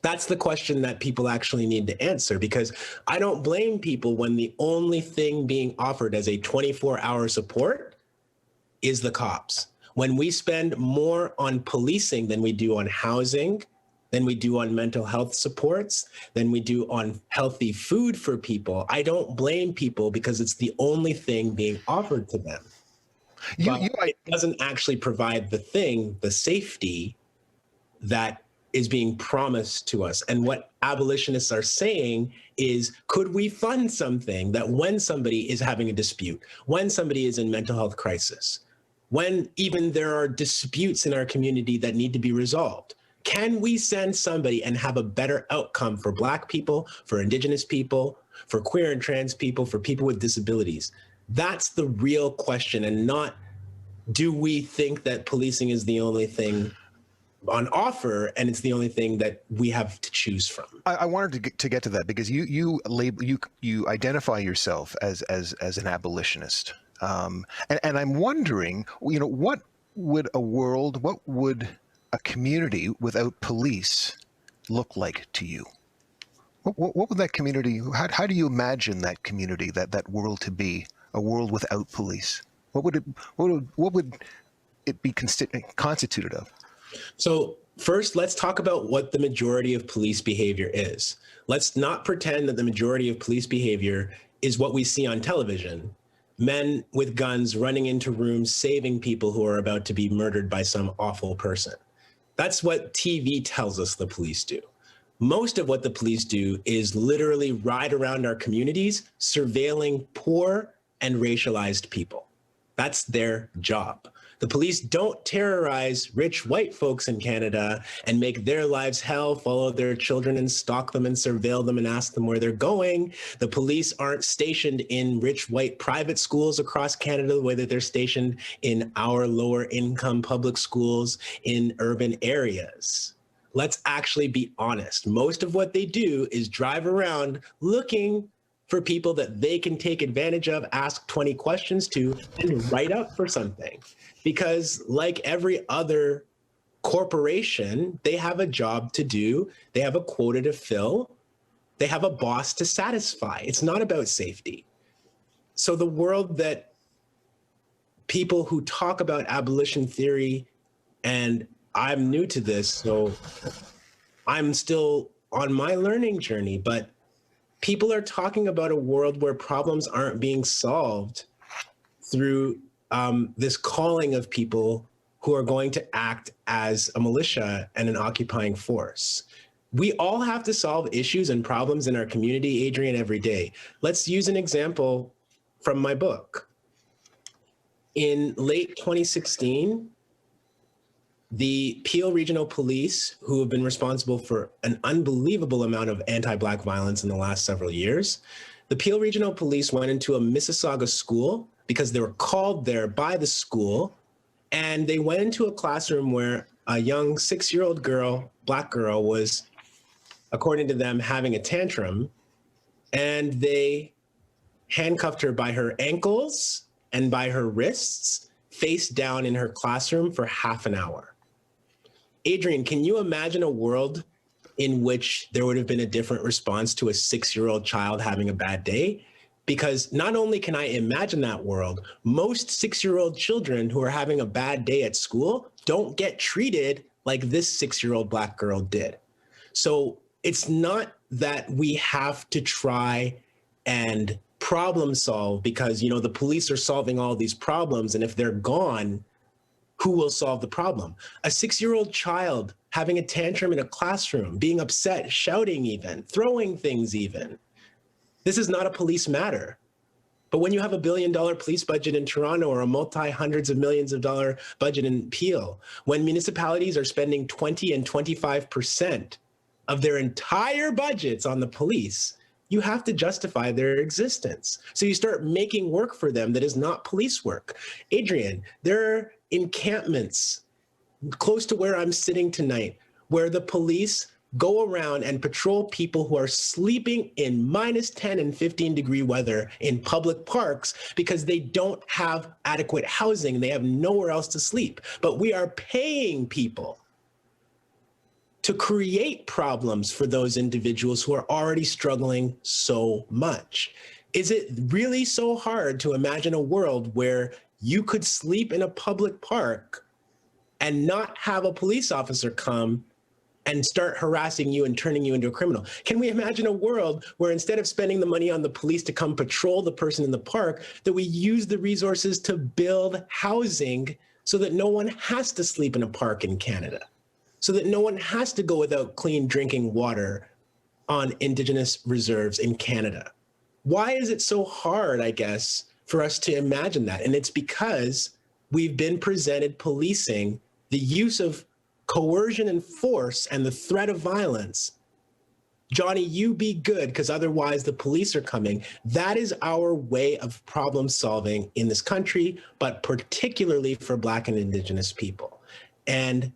That's the question that people actually need to answer, because I don't blame people when the only thing being offered as a 24-hour support is the cops. When we spend more on policing than we do on housing, than we do on mental health supports, than we do on healthy food for people, I don't blame people because it's the only thing being offered to them. It doesn't actually provide the safety that is being promised to us. And what abolitionists are saying is, could we fund something that when somebody is having a dispute, when somebody is in mental health crisis, when even there are disputes in our community that need to be resolved, can we send somebody and have a better outcome for Black people, for Indigenous people, for queer and trans people, for people with disabilities? That's the real question, and not, do we think that policing is the only thing on offer and it's the only thing that we have to choose from? I wanted to get to that because you identify yourself as an abolitionist, and I'm wondering, what would a community without police look like to you? What would that community? How do you imagine that community, that world to be? A world without police? What would it be constituted of? So first, let's talk about what the majority of police behavior is. Let's not pretend that the majority of police behavior is what we see on television. Men with guns running into rooms, saving people who are about to be murdered by some awful person. That's what TV tells us the police do. Most of what the police do is literally ride around our communities, surveilling poor and racialized people. That's their job. The police don't terrorize rich white folks in Canada and make their lives hell, follow their children and stalk them and surveil them and ask them where they're going. The police aren't stationed in rich white private schools across Canada the way that they're stationed in our lower income public schools in urban areas. Let's actually be honest. Most of what they do is drive around looking for people that they can take advantage of, ask 20 questions to, and write up for something. Because like every other corporation, they have a job to do, they have a quota to fill, they have a boss to satisfy. It's not about safety. So the world that people who talk about abolition theory, and I'm new to this, so I'm still on my learning journey, but people are talking about a world where problems aren't being solved through this calling of people who are going to act as a militia and an occupying force. We all have to solve issues and problems in our community, Adrian, every day. Let's use an example from my book. In late 2016, the Peel Regional Police, who have been responsible for an unbelievable amount of anti-Black violence in the last several years, the Peel Regional Police went into a Mississauga school because they were called there by the school, and they went into a classroom where a young 6-year-old girl, Black girl, was, according to them, having a tantrum, and they handcuffed her by her ankles and by her wrists, face down in her classroom for half an hour. Adrian, can you imagine a world in which there would have been a different response to a 6-year-old child having a bad day? Because not only can I imagine that world, most 6-year-old children who are having a bad day at school don't get treated like this 6-year-old Black girl did. So it's not that we have to try and problem solve because, you know, the police are solving all these problems, and if they're gone, who will solve the problem? A 6-year-old child having a tantrum in a classroom, being upset, shouting even, throwing things even. This is not a police matter. But when you have $1 billion police budget in Toronto or a multi-hundreds of millions of dollar budget in Peel, when municipalities are spending 20 and 25% of their entire budgets on the police, you have to justify their existence. So you start making work for them that is not police work. Adrian, there are encampments close to where I'm sitting tonight where the police go around and patrol people who are sleeping in -10 and 15-degree weather in public parks because they don't have adequate housing. They have nowhere else to sleep. But we are paying people to create problems for those individuals who are already struggling so much. Is it really so hard to imagine a world where you could sleep in a public park and not have a police officer come and start harassing you and turning you into a criminal? Can we imagine a world where instead of spending the money on the police to come patrol the person in the park, that we use the resources to build housing so that no one has to sleep in a park in Canada, so that no one has to go without clean drinking water on Indigenous reserves in Canada? Why is it so hard, I guess, for us to imagine that? And it's because we've been presented policing, the use of coercion and force and the threat of violence. Johnny, you be good, because otherwise the police are coming. That is our way of problem solving in this country, but particularly for Black and Indigenous people. And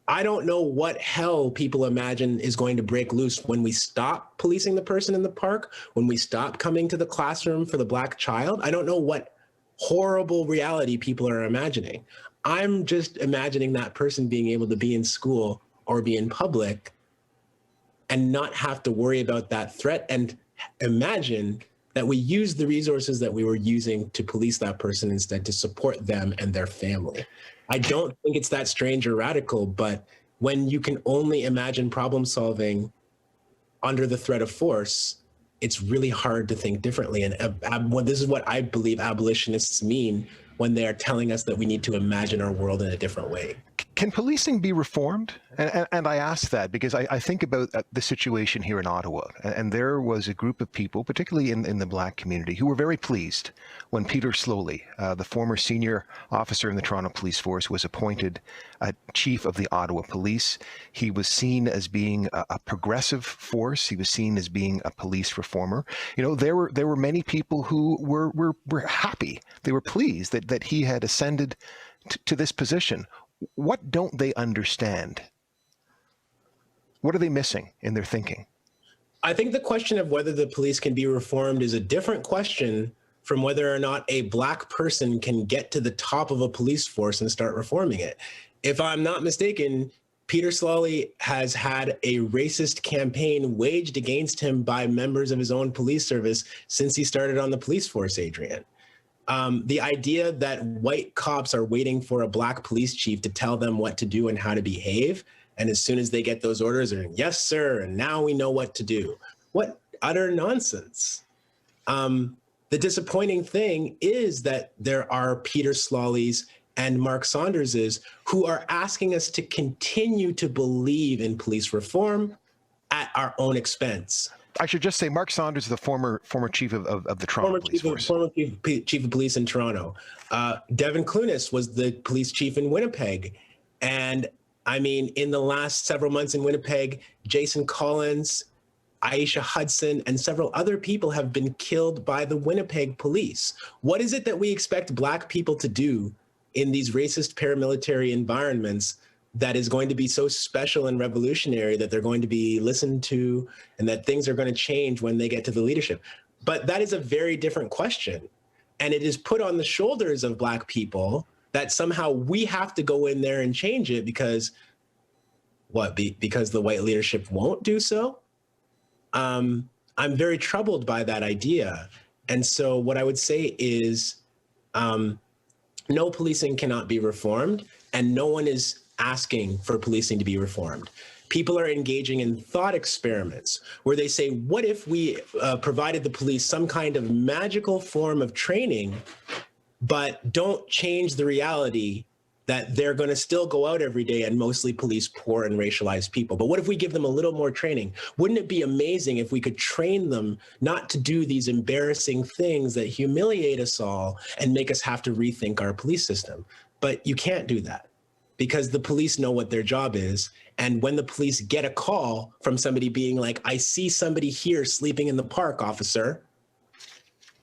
I don't know what hell people imagine is going to break loose when we stop policing the person in the park, when we stop coming to the classroom for the Black child. I don't know what horrible reality people are imagining. I'm just imagining that person being able to be in school or be in public and not have to worry about that threat, and imagine that we use the resources that we were using to police that person instead to support them and their family. I don't think it's that strange or radical, but when you can only imagine problem solving under the threat of force, it's really hard to think differently. And this is what I believe abolitionists mean when they are telling us that we need to imagine our world in a different way. Can policing be reformed? And I ask that because I think about the situation here in Ottawa, and there was a group of people, particularly in the Black community, who were very pleased when Peter Slowly, the former senior officer in the Toronto Police Force, was appointed chief of the Ottawa Police. He was seen as being a progressive force. He was seen as being a police reformer. You know, there were many people who were happy. They were pleased that he had ascended to this position. What don't they understand? What are they missing in their thinking? I think the question of whether the police can be reformed is a different question from whether or not a Black person can get to the top of a police force and start reforming it. If I'm not mistaken, Peter Slawley has had a racist campaign waged against him by members of his own police service since he started on the police force, Adrian. The idea that white cops are waiting for a Black police chief to tell them what to do and how to behave, and as soon as they get those orders, they're yes, sir, and now we know what to do. What utter nonsense. The disappointing thing is that there are Peter Slawleys and Mark Saunderses who are asking us to continue to believe in police reform at our own expense. I should just say Mark Saunders is the former chief of the Toronto Police Force. Former chief of police in Toronto. Devin Clunas was the police chief in Winnipeg. And I mean, in the last several months in Winnipeg, Jason Collins, Aisha Hudson, and several other people have been killed by the Winnipeg police. What is it that we expect Black people to do in these racist paramilitary environments that is going to be so special and revolutionary that they're going to be listened to and that things are going to change when they get to the leadership? But that is a very different question. And it is put on the shoulders of Black people that somehow we have to go in there and change it because because the white leadership won't do so? I'm very troubled by that idea. And so what I would say is no, policing cannot be reformed, and no one is asking for policing to be reformed. People are engaging in thought experiments where they say, what if we provided the police some kind of magical form of training, but don't change the reality that they're going to still go out every day and mostly police poor and racialized people. But what if we give them a little more training? Wouldn't it be amazing if we could train them not to do these embarrassing things that humiliate us all and make us have to rethink our police system? But you can't do that because the police know what their job is. And when the police get a call from somebody being like, I see somebody here sleeping in the park, officer.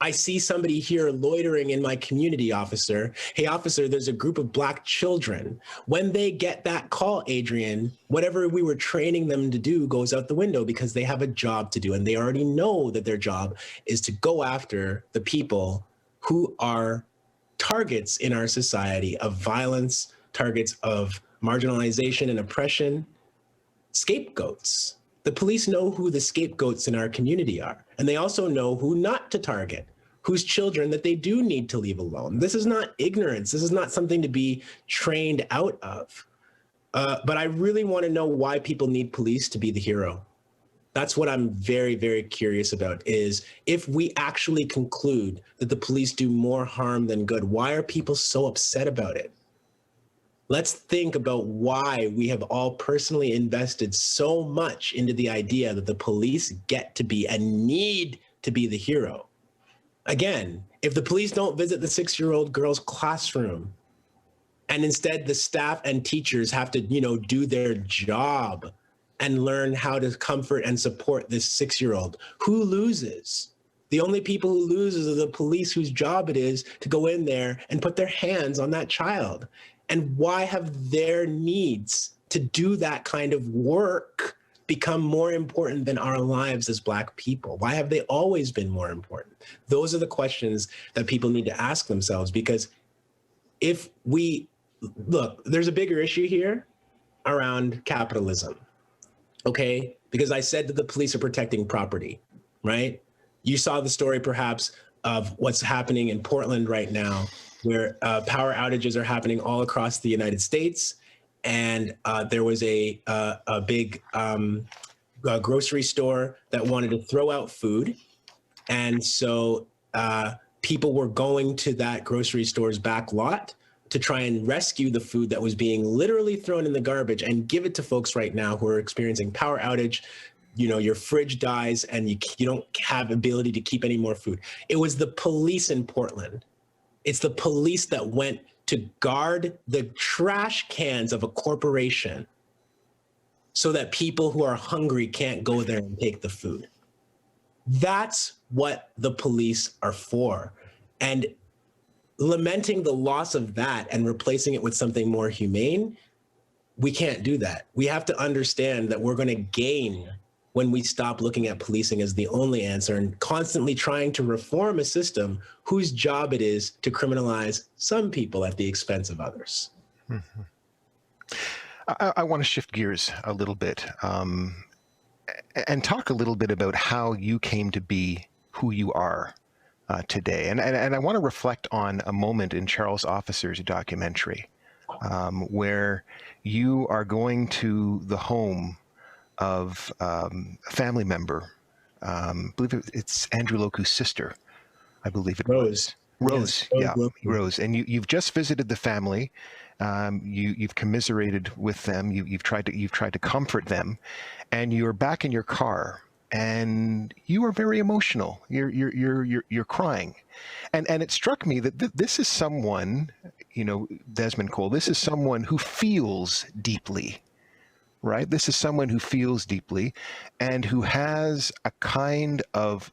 I see somebody here loitering in my community, officer. Hey, officer, there's a group of Black children. When they get that call, Adrian, whatever we were training them to do goes out the window because they have a job to do. And they already know that their job is to go after the people who are targets in our society of violence, targets of marginalization and oppression, scapegoats. The police know who the scapegoats in our community are. And they also know who not to target, whose children that they do need to leave alone. This is not ignorance. This is not something to be trained out of. But I really want to know why people need police to be the hero. That's what I'm very, very curious about is if we actually conclude that the police do more harm than good, why are people so upset about it? Let's think about why we have all personally invested so much into the idea that the police get to be and need to be the hero. Again, if the police don't visit the 6-year-old girl's classroom and instead the staff and teachers have to, do their job and learn how to comfort and support this 6-year-old, who loses? The only people who lose are the police whose job it is to go in there and put their hands on that child. And why have their needs to do that kind of work become more important than our lives as Black people? Why have they always been more important? Those are the questions that people need to ask themselves, because if we look, there's a bigger issue here around capitalism, okay? Because I said that the police are protecting property, right? You saw the story perhaps of what's happening in Portland right now, where power outages are happening all across the United States. And there was a big grocery store that wanted to throw out food. And so people were going to that grocery store's back lot to try and rescue the food that was being literally thrown in the garbage and give it to folks right now who are experiencing power outage. Your fridge dies and you don't have ability to keep any more food. It was the police in Portland. It's the police that went to guard the trash cans of a corporation so that people who are hungry can't go there and take the food. That's what the police are for. And lamenting the loss of that and replacing it with something more humane, we can't do that. We have to understand that we're going to gain when we stop looking at policing as the only answer and constantly trying to reform a system whose job it is to criminalize some people at the expense of others. Mm-hmm. I want to shift gears a little bit and talk a little bit about how you came to be who you are today. And I want to reflect on a moment in Charles Officer's documentary where you are going to the home of a family member. I believe it's Andrew Loku's sister. I believe it was. Rose, yes, yeah, Rose. And you've just visited the family. You've commiserated with them. You've tried to comfort them, and you're back in your car, and you are very emotional. You're crying, and it struck me that this is someone, Desmond Cole, this is someone who feels deeply, right? This is someone who feels deeply and who has a kind of,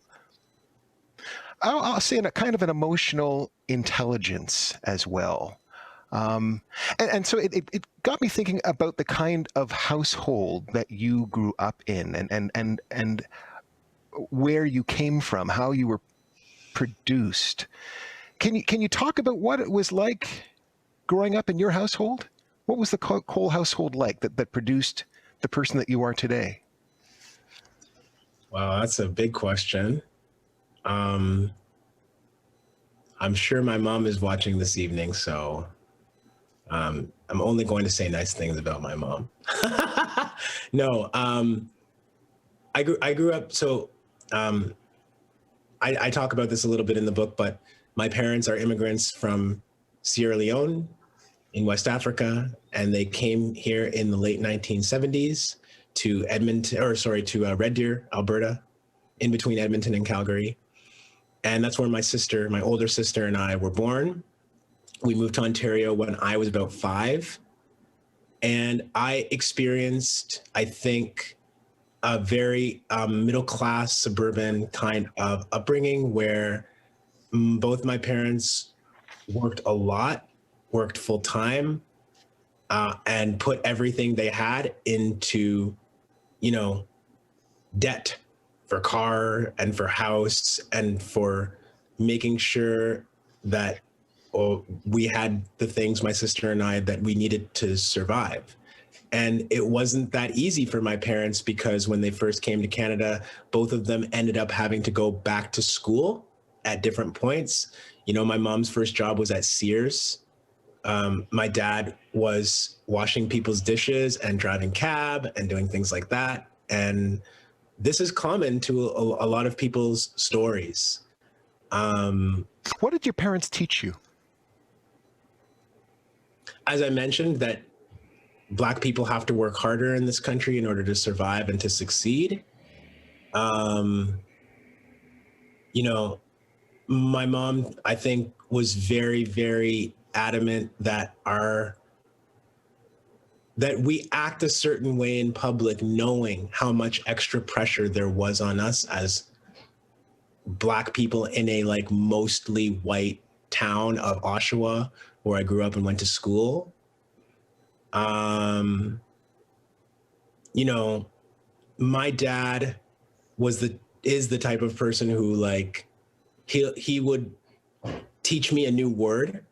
I'll say, a kind of an emotional intelligence as well. And so it got me thinking about the kind of household that you grew up in and where you came from, how you were produced. Can you talk about what it was like growing up in your household? What was the Cole household like that produced the person that you are today? Wow, that's a big question. I'm sure my mom is watching this evening, so I'm only going to say nice things about my mom. No, I grew up, so I talk about this a little bit in the book, but my parents are immigrants from Sierra Leone in West Africa, and they came here in the late 1970s to Red Deer, Alberta, in between Edmonton and Calgary. And that's where my older sister and I were born. We moved to Ontario when I was about 5. And I experienced, I think, a very middle-class suburban kind of upbringing where both my parents worked a lot, worked full-time, and put everything they had into, debt for car and for house and for making sure that we had the things, my sister and I, that we needed to survive. And it wasn't that easy for my parents because when they first came to Canada, both of them ended up having to go back to school at different points. My mom's first job was at Sears. My dad was washing people's dishes and driving cab and doing things like that. And this is common to a lot of people's stories. What did your parents teach you? As I mentioned, that Black people have to work harder in this country in order to survive and to succeed. My mom, I think, was very, very adamant that we act a certain way in public, knowing how much extra pressure there was on us as Black people in a mostly white town of Oshawa, where I grew up and went to school. My dad is the type of person who he would teach me a new word,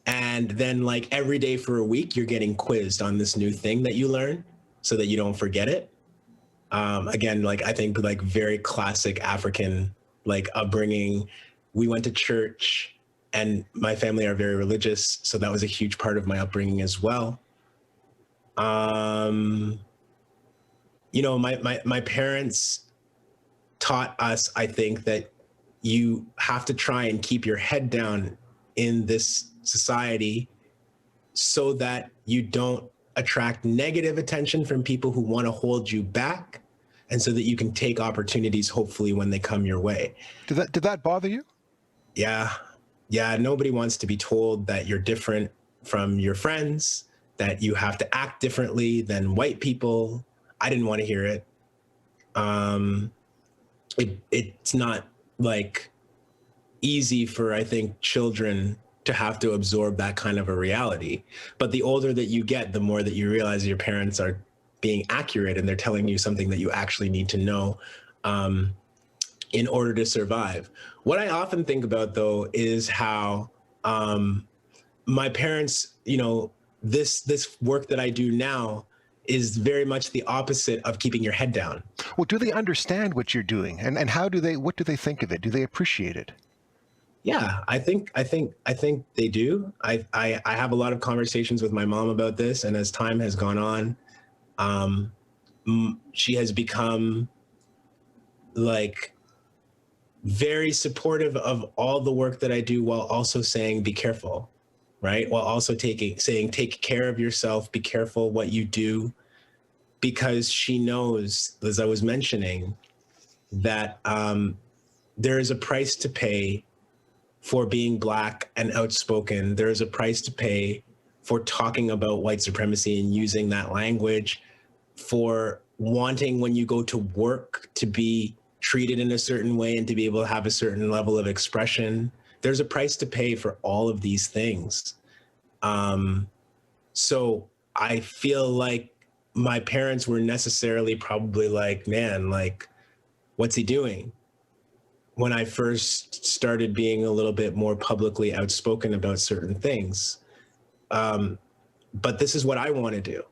and then every day for a week you're getting quizzed on this new thing that you learn so that you don't forget it. Again, I think very classic African upbringing. We went to church, and my family are very religious, so that was a huge part of my upbringing as well. My parents taught us, I think, that you have to try and keep your head down in this society so that you don't attract negative attention from people who want to hold you back, and so that you can take opportunities, hopefully, when they come your way. Did that bother you? Yeah. Nobody wants to be told that you're different from your friends, that you have to act differently than white people. I didn't want to hear it. It's not easy for, I think, children to have to absorb that kind of a reality. But the older that you get, the more that you realize your parents are being accurate and they're telling you something that you actually need to know in order to survive. What I often think about, though, is how my parents, this work that I do now is very much the opposite of keeping your head down. Well, do they understand what you're doing, and what do they think of it? Do they appreciate it? Yeah, I think they do. I have a lot of conversations with my mom about this, and as time has gone on, she has become very supportive of all the work that I do, while also saying, be careful, right? While also saying, take care of yourself, be careful what you do, because she knows, as I was mentioning, that there is a price to pay for being Black and outspoken. There is a price to pay for talking about white supremacy and using that language, for wanting when you go to work to be treated in a certain way and to be able to have a certain level of expression. There's a price to pay for all of these things. So I feel like my parents were necessarily probably like, man, like, what's he doing? When I first started being a little bit more publicly outspoken about certain things. But this is what I want to do.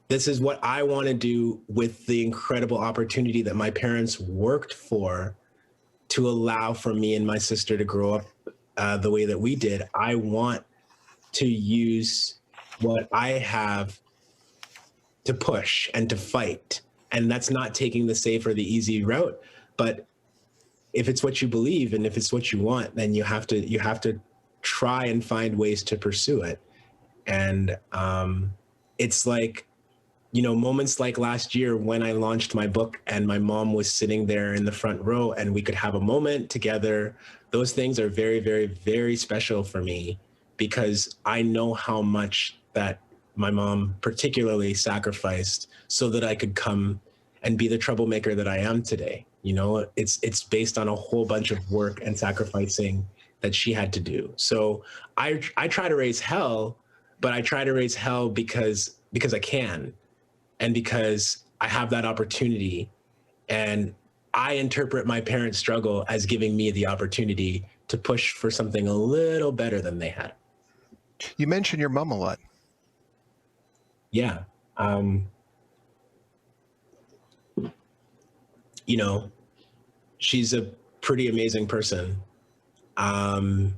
This is what I want to do with the incredible opportunity that my parents worked for to allow for me and my sister to grow up the way that we did. I want to use what I have to push and to fight. And that's not taking the safe or the easy route. But if it's what you believe and if it's what you want, then you have to try and find ways to pursue it. And it's like, you know, moments like last year when I launched my book and my mom was sitting there in the front row and we could have a moment together. Those things are very, very, very special for me because I know how much that my mom particularly sacrificed so that I could come and be the troublemaker that I am today. You know, it's based on a whole bunch of work and sacrificing that she had to do. So I try to raise hell, but I try to raise hell because I can. And because I have that opportunity, and I interpret my parents' struggle as giving me the opportunity to push for something a little better than they had. You mentioned your mom a lot. Yeah. You know, she's a pretty amazing person. My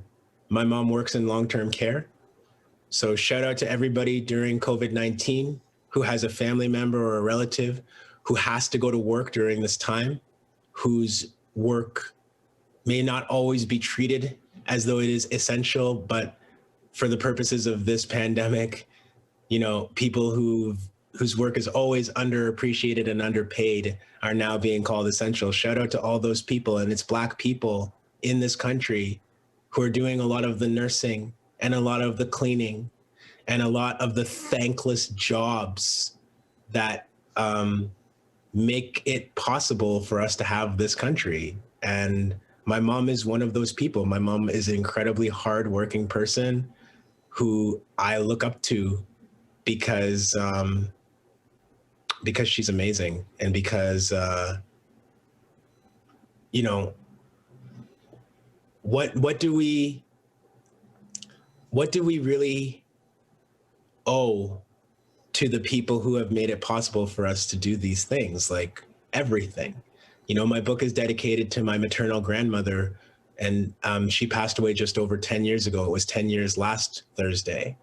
mom works in long-term care. So shout out to everybody during COVID-19 who has a family member or a relative who has to go to work during this time, whose work may not always be treated as though it is essential, but for the purposes of this pandemic, you know, people whose work is always underappreciated and underpaid are now being called essential. Shout out to all those people, and it's Black people in this country who are doing a lot of the nursing and a lot of the cleaning and a lot of the thankless jobs that make it possible for us to have this country. And my mom is one of those people. My mom is an incredibly hardworking person who I look up to because she's amazing and because, you know, what do we really owe to the people who have made it possible for us to do these things? Like everything. You know, my book is dedicated to my maternal grandmother, and she passed away just over 10 years ago. It was 10 years last Thursday.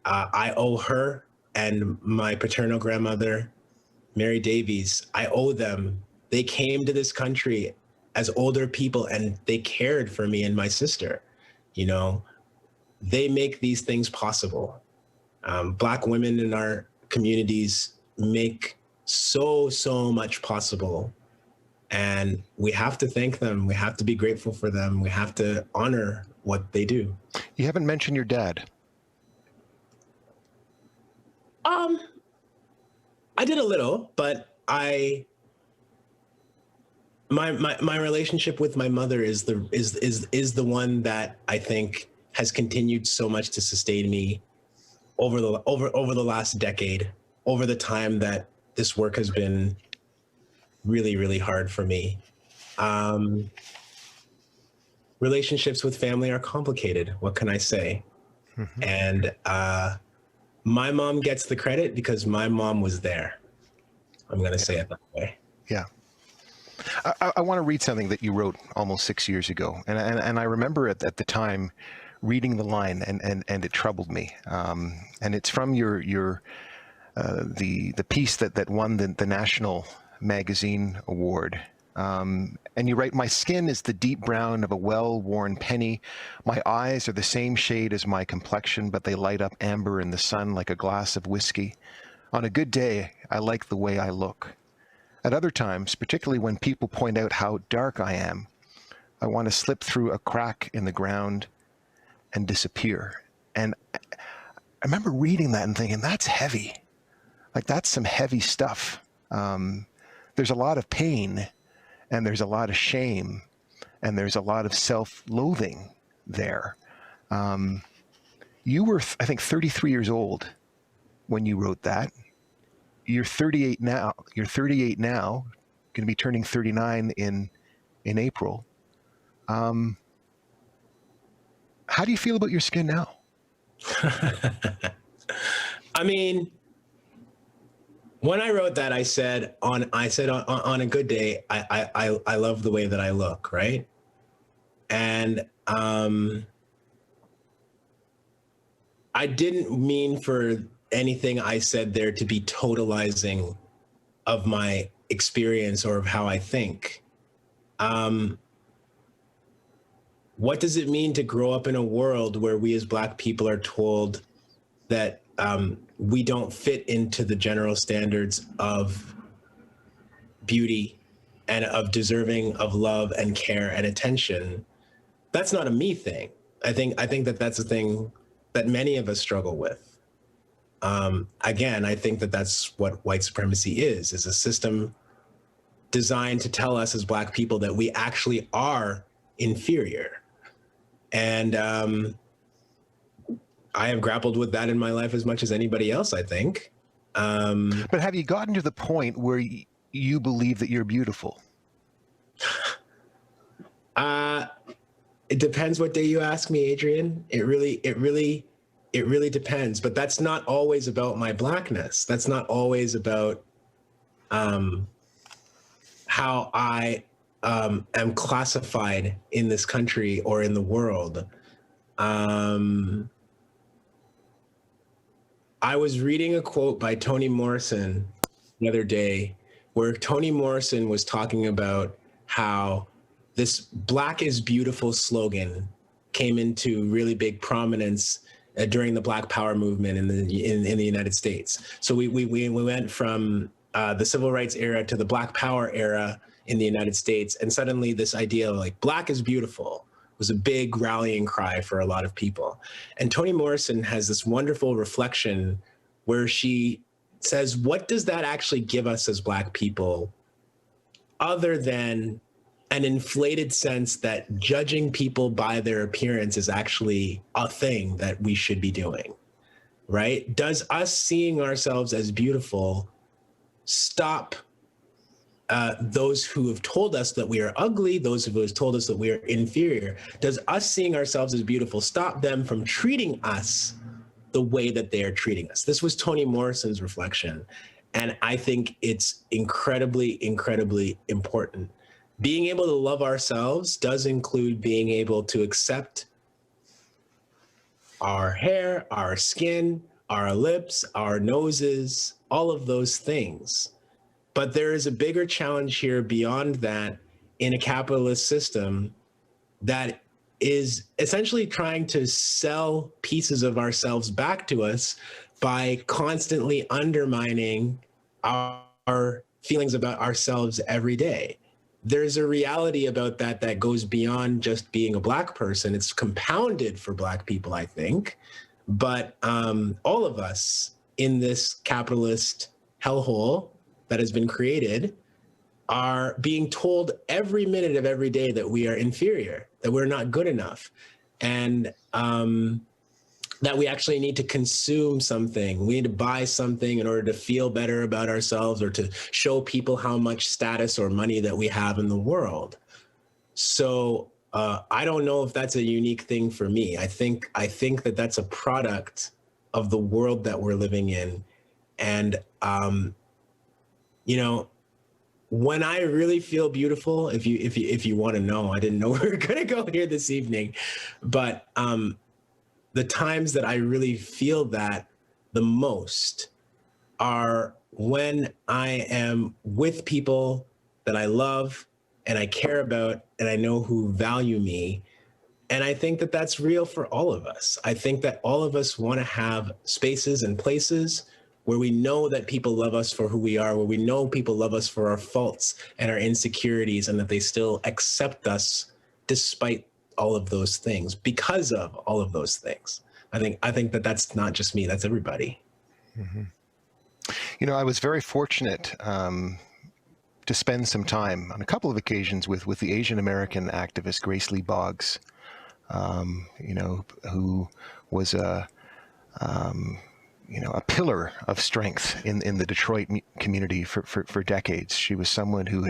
I owe her and my paternal grandmother, Mary Davies, I owe them. They came to this country as older people and they cared for me and my sister. You know, they make these things possible. Black women in our communities make so much possible. And we have to thank them. We have to be grateful for them. We have to honor what they do. You haven't mentioned your dad. I did a little, but my relationship with my mother is the one that I think has continued so much to sustain me over the last decade, over the time that this work has been really, really hard for me. Relationships with family are complicated. What can I say? Mm-hmm. And my mom gets the credit because my mom was there. I'm going to say it that way. Yeah. I want to read something that you wrote almost 6 years ago. And I remember at the time reading the line and it troubled me. And it's from the piece that won the National Magazine Award. And you write, "My skin is the deep brown of a well-worn penny. My eyes are the same shade as my complexion, but they light up amber in the sun like a glass of whiskey. On a good day, I like the way I look. At other times, particularly when people point out how dark I am, I want to slip through a crack in the ground and disappear. And I remember reading that and thinking, that's heavy. Like, that's some heavy stuff. There's a lot of pain, and there's a lot of shame, and there's a lot of self-loathing there. You were, I think, 33 years old when you wrote that. You're 38 now. You're 38 now, going to be turning 39 in April. How do you feel about your skin now? I mean, when I wrote that, I said on a good day, I love the way that I look, right? And I didn't mean for anything I said there to be totalizing of my experience or of how I think. What does it mean to grow up in a world where we as Black people are told that we don't fit into the general standards of beauty and of deserving of love and care and attention? That's not a me thing. I think that that's a thing that many of us struggle with. Again, I think that that's what white supremacy is a system designed to tell us as Black people that we actually are inferior. And I have grappled with that in my life as much as anybody else, I think. But have you gotten to the point where you believe that you're beautiful? It depends what day you ask me, Adrian. It really depends. But that's not always about my Blackness. That's not always about how I am classified in this country or in the world. I was reading a quote by Toni Morrison the other day where Toni Morrison was talking about how this Black is Beautiful slogan came into really big prominence during the Black Power movement in the United States. So we went from the civil rights era to the Black Power era in the United States, and suddenly this idea of like Black is beautiful was a big rallying cry for a lot of people. And Toni Morrison has this wonderful reflection where she says, what does that actually give us as Black people other than an inflated sense that judging people by their appearance is actually a thing that we should be doing, right? Does us seeing ourselves as beautiful stop those who have told us that we are ugly, those who have told us that we are inferior? Does us seeing ourselves as beautiful stop them from treating us the way that they are treating us? This was Toni Morrison's reflection. And I think it's incredibly, incredibly important. Being able to love ourselves does include being able to accept our hair, our skin, our lips, our noses, all of those things. But there is a bigger challenge here beyond that in a capitalist system that is essentially trying to sell pieces of ourselves back to us by constantly undermining our feelings about ourselves every day. There's a reality about that that goes beyond just being a Black person. It's compounded for Black people, I think. But all of us in this capitalist hellhole that has been created are being told every minute of every day that we are inferior, that we're not good enough, and that we actually need to consume something. We need to buy something in order to feel better about ourselves or to show people how much status or money that we have in the world. So I don't know if that's a unique thing for me. I think that that's a product of the world that we're living in. And you know, when I really feel beautiful, if you want to know, I didn't know we were gonna go here this evening, but the times that I really feel that the most are when I am with people that I love and I care about and I know who value me. And I think that that's real for all of us. I think that all of us want to have spaces and places where we know that people love us for who we are, where we know people love us for our faults and our insecurities, and that they still accept us despite all of those things, because of all of those things. I think that that's not just me, that's everybody. Mm-hmm. You know, I was very fortunate to spend some time on a couple of occasions with the Asian American activist Grace Lee Boggs, you know, who was a pillar of strength in the Detroit community for decades. She was someone who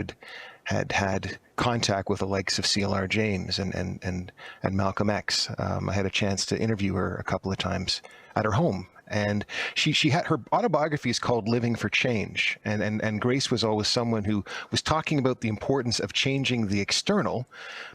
had contact with the likes of CLR James and Malcolm X. I had a chance to interview her a couple of times at her home. And she had, her autobiography is called Living for Change. And Grace was always someone who was talking about the importance of changing the external,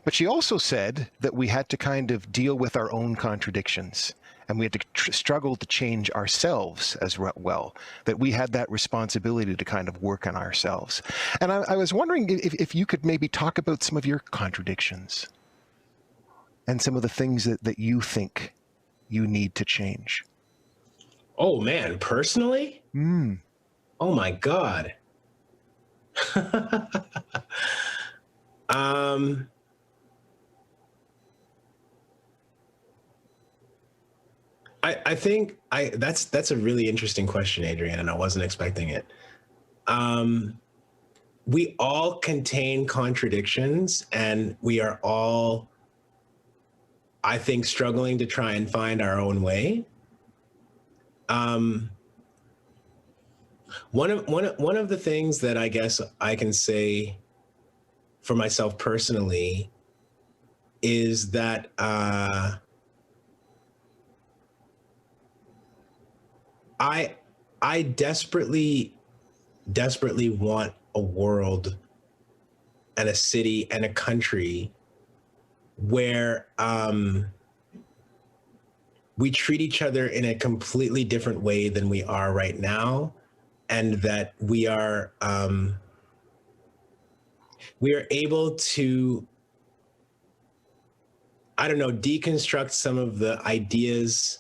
but she also said that we had to kind of deal with our own contradictions. And we had to struggle to change ourselves as well, that we had that responsibility to kind of work on ourselves. And I was wondering if you could maybe talk about some of your contradictions and some of the things that you think you need to change. Oh man, personally? Oh my God. I think that's a really interesting question, Adrian, and I wasn't expecting it. We all contain contradictions, and we are all, I think, struggling to try and find our own way. One of the things that I guess I can say for myself personally is that I desperately want a world and a city and a country where we treat each other in a completely different way than we are right now, and that we are able to, I don't know, deconstruct some of the ideas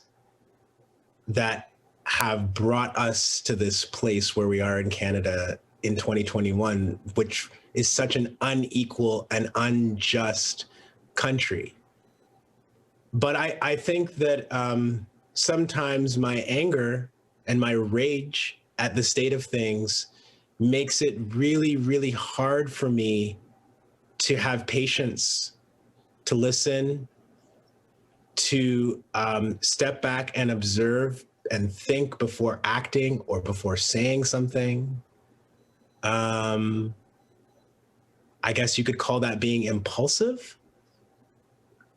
that have brought us to this place where we are in Canada in 2021, which is such an unequal and unjust country. But I think that sometimes my anger and my rage at the state of things makes it really, really hard for me to have patience, to listen, to step back and observe and think before acting or before saying something. I guess you could call that being impulsive.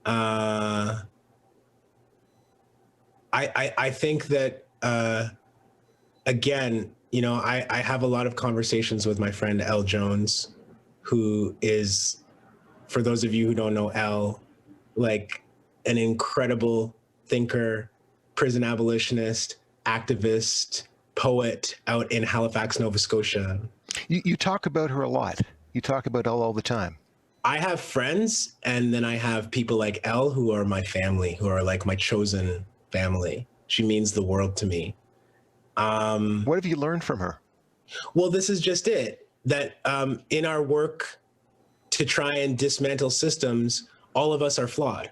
I think that, again, you know, I have a lot of conversations with my friend Elle Jones, who is, for those of you who don't know Elle, like an incredible thinker, prison abolitionist, activist, poet out in Halifax, Nova Scotia. You talk about her a lot. You talk about Elle all the time. I have friends, and then I have people like Elle who are my family, who are like my chosen family. She means the world to me. What have you learned from her? Well, this is just it, that in our work to try and dismantle systems, all of us are flawed.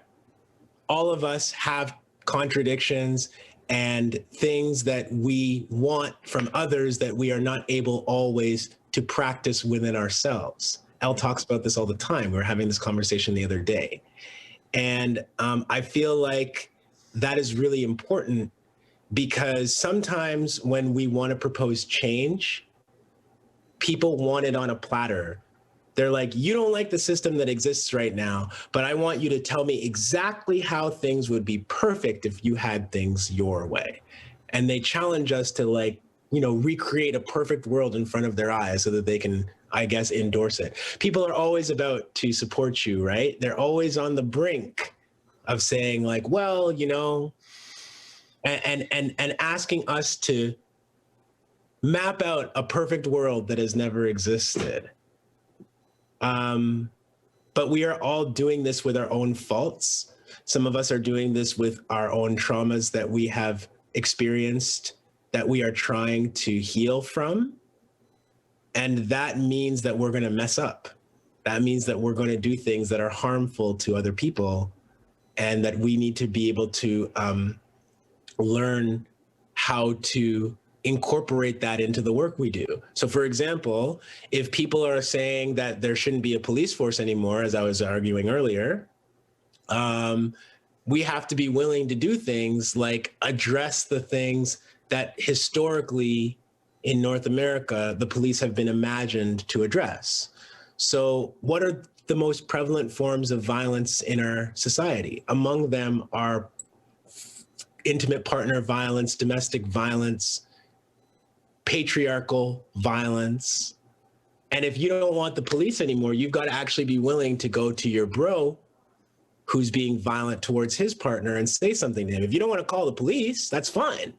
All of us have contradictions and things that we want from others that we are not able always to practice within ourselves. Elle talks about this all the time. We were having this conversation the other day. And I feel like that is really important, because sometimes when we want to propose change, people want it on a platter. They're like, you don't like the system that exists right now, but I want you to tell me exactly how things would be perfect if you had things your way. And they challenge us to, like, you know, recreate a perfect world in front of their eyes so that they can, I guess, endorse it. People are always about to support you, right? They're always on the brink of saying, like, well, you know, and asking us to map out a perfect world that has never existed. But we are all doing this with our own faults. Some of us are doing this with our own traumas that we have experienced, that we are trying to heal from. And that means that we're going to mess up. that means that we're going to do things that are harmful to other people, and that we need to be able to learn how to incorporate that into the work we do. So for example, if people are saying that there shouldn't be a police force anymore, as I was arguing earlier, we have to be willing to do things like address the things that historically in North America, the police have been imagined to address. So what are the most prevalent forms of violence in our society? Among them are intimate partner violence, domestic violence, patriarchal violence. And if you don't want the police anymore, you've got to actually be willing to go to your bro who's being violent towards his partner and say something to him. If you don't want to call the police, that's fine.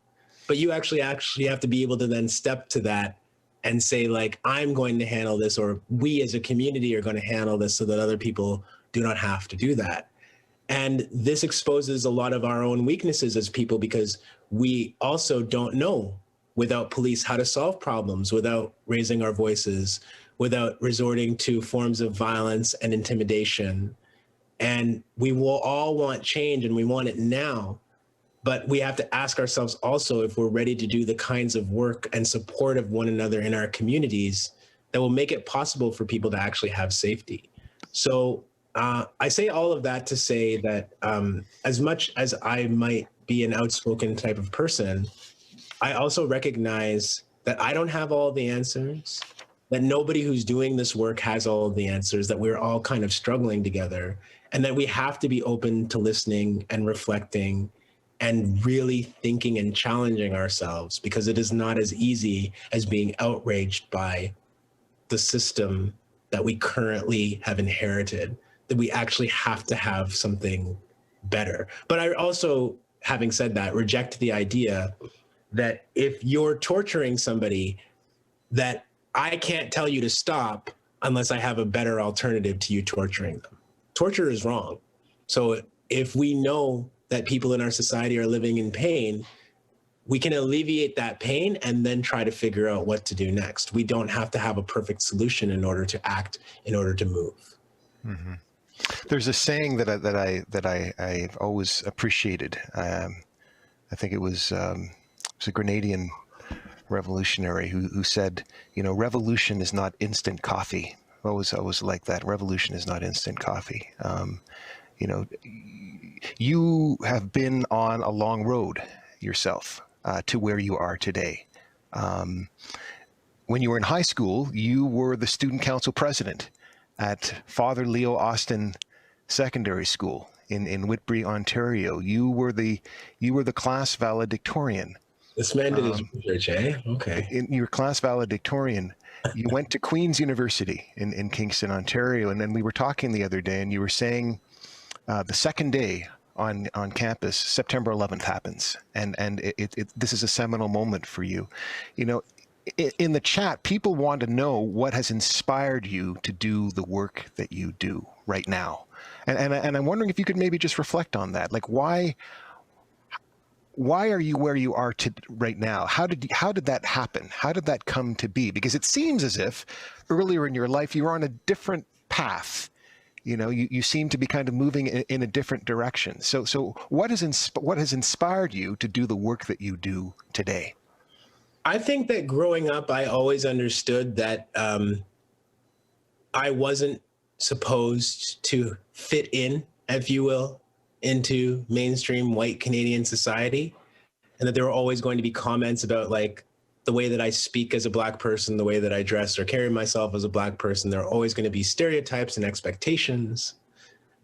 But you actually have to be able to then step to that and say, like, I'm going to handle this, or we as a community are going to handle this so that other people do not have to do that. And this exposes a lot of our own weaknesses as people, because we also don't know without police how to solve problems, without raising our voices, without resorting to forms of violence and intimidation. And we will all want change, and we want it now. But we have to ask ourselves also if we're ready to do the kinds of work and support of one another in our communities that will make it possible for people to actually have safety. So I say all of that to say that as much as I might be an outspoken type of person, I also recognize that I don't have all the answers, that nobody who's doing this work has all of the answers, that we're all kind of struggling together, and that we have to be open to listening and reflecting and really thinking and challenging ourselves, because it is not as easy as being outraged by the system that we currently have inherited, that we actually have to have something better. But I also, having said that, reject the idea that if you're torturing somebody, that I can't tell you to stop unless I have a better alternative to you torturing them. Torture is wrong. So if we know that people in our society are living in pain, we can alleviate that pain and then try to figure out what to do next. We don't have to have a perfect solution in order to act, in order to move. Mm-hmm. There's a saying that I've always appreciated. I think it was a Grenadian revolutionary who said, you know, revolution is not instant coffee. I always like that. Revolution is not instant coffee. You know, you have been on a long road yourself to where you are today. When you were in high school, you were the student council president at Father Leo Austin Secondary School in Whitby, Ontario. You were the class valedictorian. This man did his research, eh? Okay. In your class valedictorian. You went to Queen's University in Kingston, Ontario, and then we were talking the other day, and you were saying the second day on campus, September 11th happens, and this is a seminal moment for you. You know, in the chat, people want to know what has inspired you to do the work that you do right now, and I'm wondering if you could maybe just reflect on that. Like, why are you where you are right now? How did that happen? How did that come to be? Because it seems as if earlier in your life you were on a different path. You know, you seem to be kind of moving in a different direction. So what has inspired you to do the work that you do today? I think that growing up, I always understood that I wasn't supposed to fit in, if you will, into mainstream white Canadian society, and that there were always going to be comments about, like, the way that I speak as a Black person, the way that I dress or carry myself as a Black person. There are always going to be stereotypes and expectations.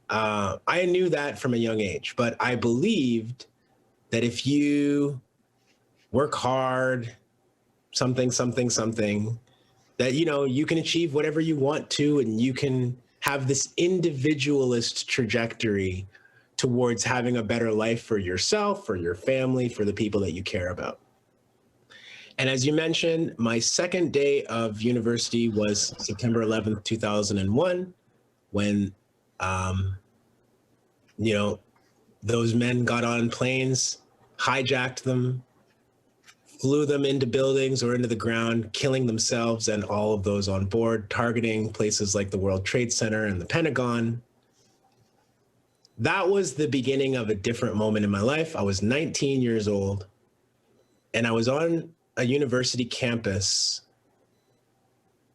I knew that from a young age, but I believed that if you work hard, something, that, you know, you can achieve whatever you want to, and you can have this individualist trajectory towards having a better life for yourself, for your family, for the people that you care about. And as you mentioned, my second day of university was September 11th, 2001, when, you know, those men got on planes, hijacked them, flew them into buildings or into the ground, killing themselves and all of those on board, targeting places like the World Trade Center and the Pentagon. That was the beginning of a different moment in my life. I was 19 years old, and I was on a university campus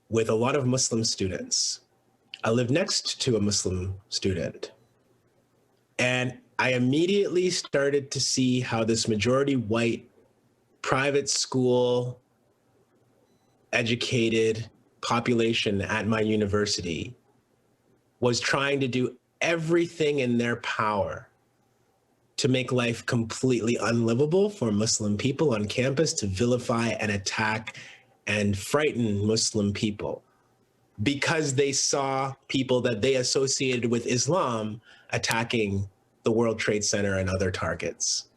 with a lot of Muslim students. I lived next to a Muslim student, and I immediately started to see how this majority white, private school educated population at my university was trying to do everything in their power to make life completely unlivable for Muslim people on campus, to vilify and attack and frighten Muslim people because they saw people that they associated with Islam attacking the World Trade Center and other targets.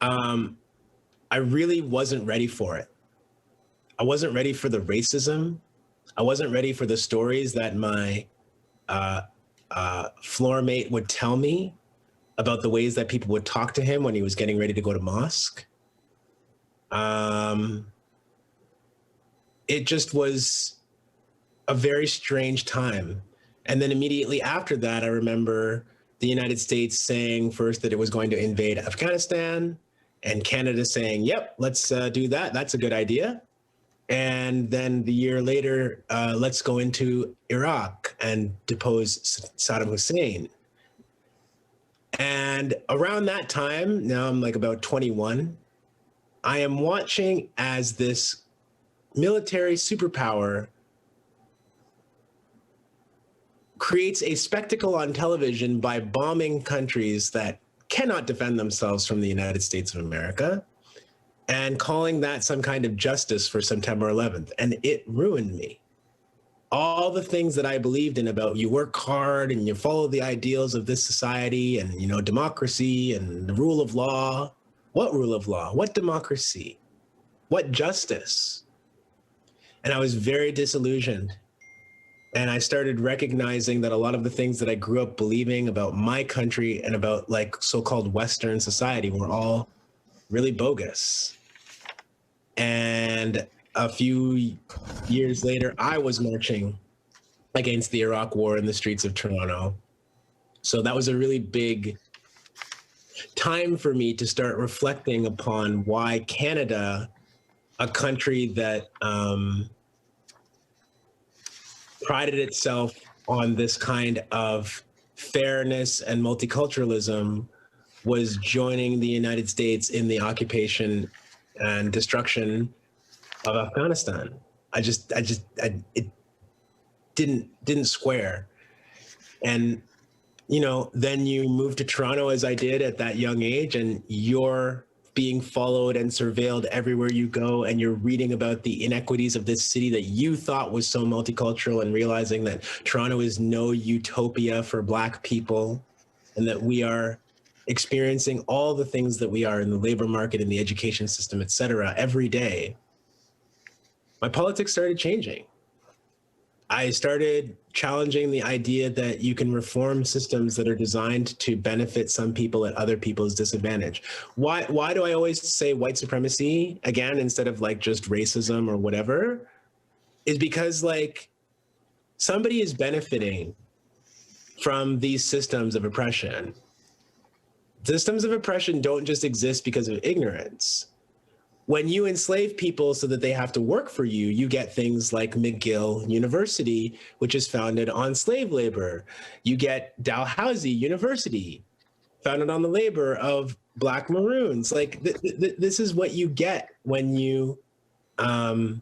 I really wasn't ready for it. I wasn't ready for the racism. I wasn't ready for the stories that my floor mate would tell me about the ways that people would talk to him when he was getting ready to go to mosque. It just was a very strange time. And then immediately after that, I remember the United States saying first that it was going to invade Afghanistan, and Canada saying, yep, let's do that. That's a good idea. And then the year later, let's go into Iraq and depose Saddam Hussein. And around that time, now I'm like about 21, I am watching as this military superpower creates a spectacle on television by bombing countries that cannot defend themselves from the United States of America and calling that some kind of justice for September 11th. And it ruined me. All the things that I believed in about you work hard and you follow the ideals of this society and, you know, democracy and the rule of law. What rule of law? What democracy? What justice? And I was very disillusioned. And I started recognizing that a lot of the things that I grew up believing about my country and about like so-called Western society were all really bogus. And a few years later, I was marching against the Iraq War in the streets of Toronto. So that was a really big time for me to start reflecting upon why Canada, a country that prided itself on this kind of fairness and multiculturalism, was joining the United States in the occupation and destruction of Afghanistan. It didn't square. And, you know, then you move to Toronto as I did at that young age, and you're being followed and surveilled everywhere you go, and you're reading about the inequities of this city that you thought was so multicultural, and realizing that Toronto is no utopia for Black people, and that we are experiencing all the things that we are in the labor market, in the education system, et cetera, every day. My politics started changing. I started challenging the idea that you can reform systems that are designed to benefit some people at other people's disadvantage. Why do I always say white supremacy again instead of like just racism or whatever? Is because like somebody is benefiting from these systems of oppression. Systems of oppression don't just exist because of ignorance. When you enslave people so that they have to work for you, you get things like McGill University, which is founded on slave labor. You get Dalhousie University, founded on the labor of Black Maroons. Like this is what you get when you have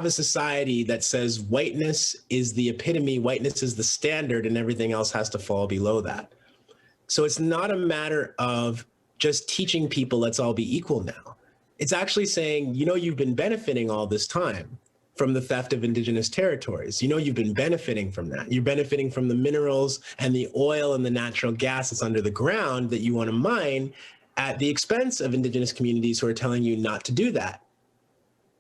a society that says whiteness is the epitome, whiteness is the standard, and everything else has to fall below that. So it's not a matter of just teaching people let's all be equal now. It's actually saying, you know, you've been benefiting all this time from the theft of indigenous territories. You know, you've been benefiting from that. You're benefiting from the minerals and the oil and the natural gas that's under the ground that you want to mine at the expense of indigenous communities who are telling you not to do that.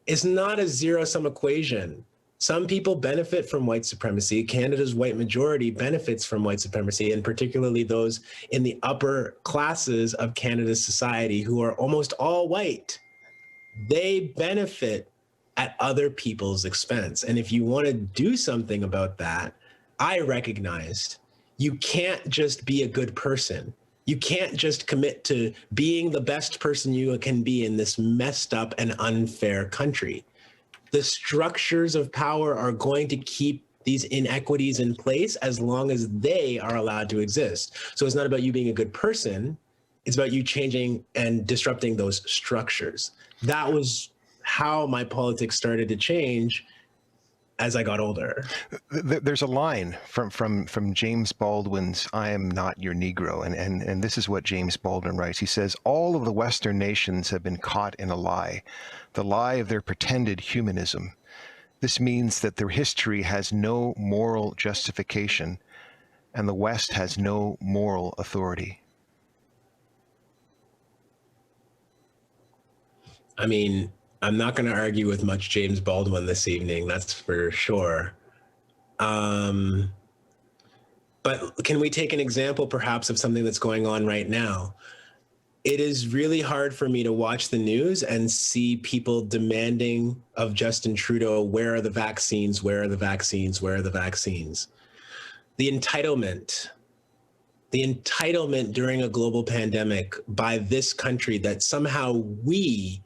It's not a zero-sum equation Some people benefit from white supremacy. Canada's white majority benefits from white supremacy, and particularly those in the upper classes of Canada's society who are almost all white. They benefit at other people's expense. And if you want to do something about that, I recognized you can't just be a good person. You can't just commit to being the best person you can be in this messed up and unfair country. The structures of power are going to keep these inequities in place as long as they are allowed to exist. So it's not about you being a good person. It's about you changing and disrupting those structures. That was how my politics started to change as I got older. There's a line from James Baldwin's I Am Not Your Negro, and this is what James Baldwin writes. He says, all of the Western nations have been caught in a lie, the lie of their pretended humanism. This means that their history has no moral justification, and the West has no moral authority. I mean, I'm not going to argue with much James Baldwin this evening, that's for sure. But can we take an example perhaps of something that's going on right now? It is really hard for me to watch the news and see people demanding of Justin Trudeau, where are the vaccines? Where are the vaccines? Where are the vaccines? The entitlement during a global pandemic by this country that somehow we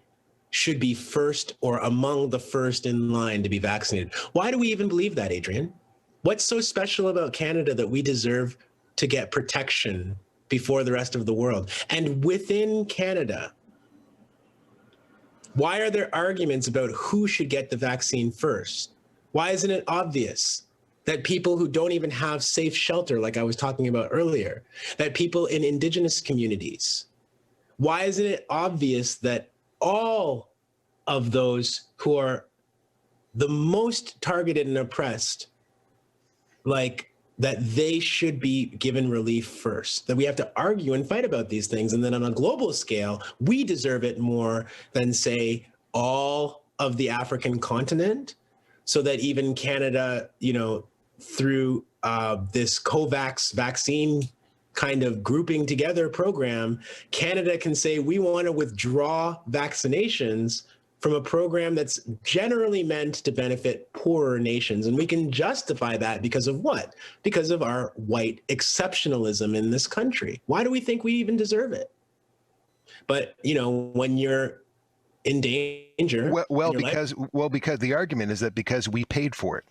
should be first or among the first in line to be vaccinated. Why do we even believe that, Adrian? What's so special about Canada that we deserve to get protection before the rest of the world? And within Canada, why are there arguments about who should get the vaccine first? Why isn't it obvious that people who don't even have safe shelter, like I was talking about earlier, that people in Indigenous communities, why isn't it obvious that all of those who are the most targeted and oppressed, like that they should be given relief first, that we have to argue and fight about these things. And then on a global scale, we deserve it more than, say, all of the African continent, so that even Canada, through this COVAX vaccine kind of grouping together program, Canada can say we want to withdraw vaccinations from a program that's generally meant to benefit poorer nations. And we can justify that because of what? Because of our white exceptionalism in this country. Why do we think we even deserve it? But, when you're in danger. Because the argument is that because we paid for it.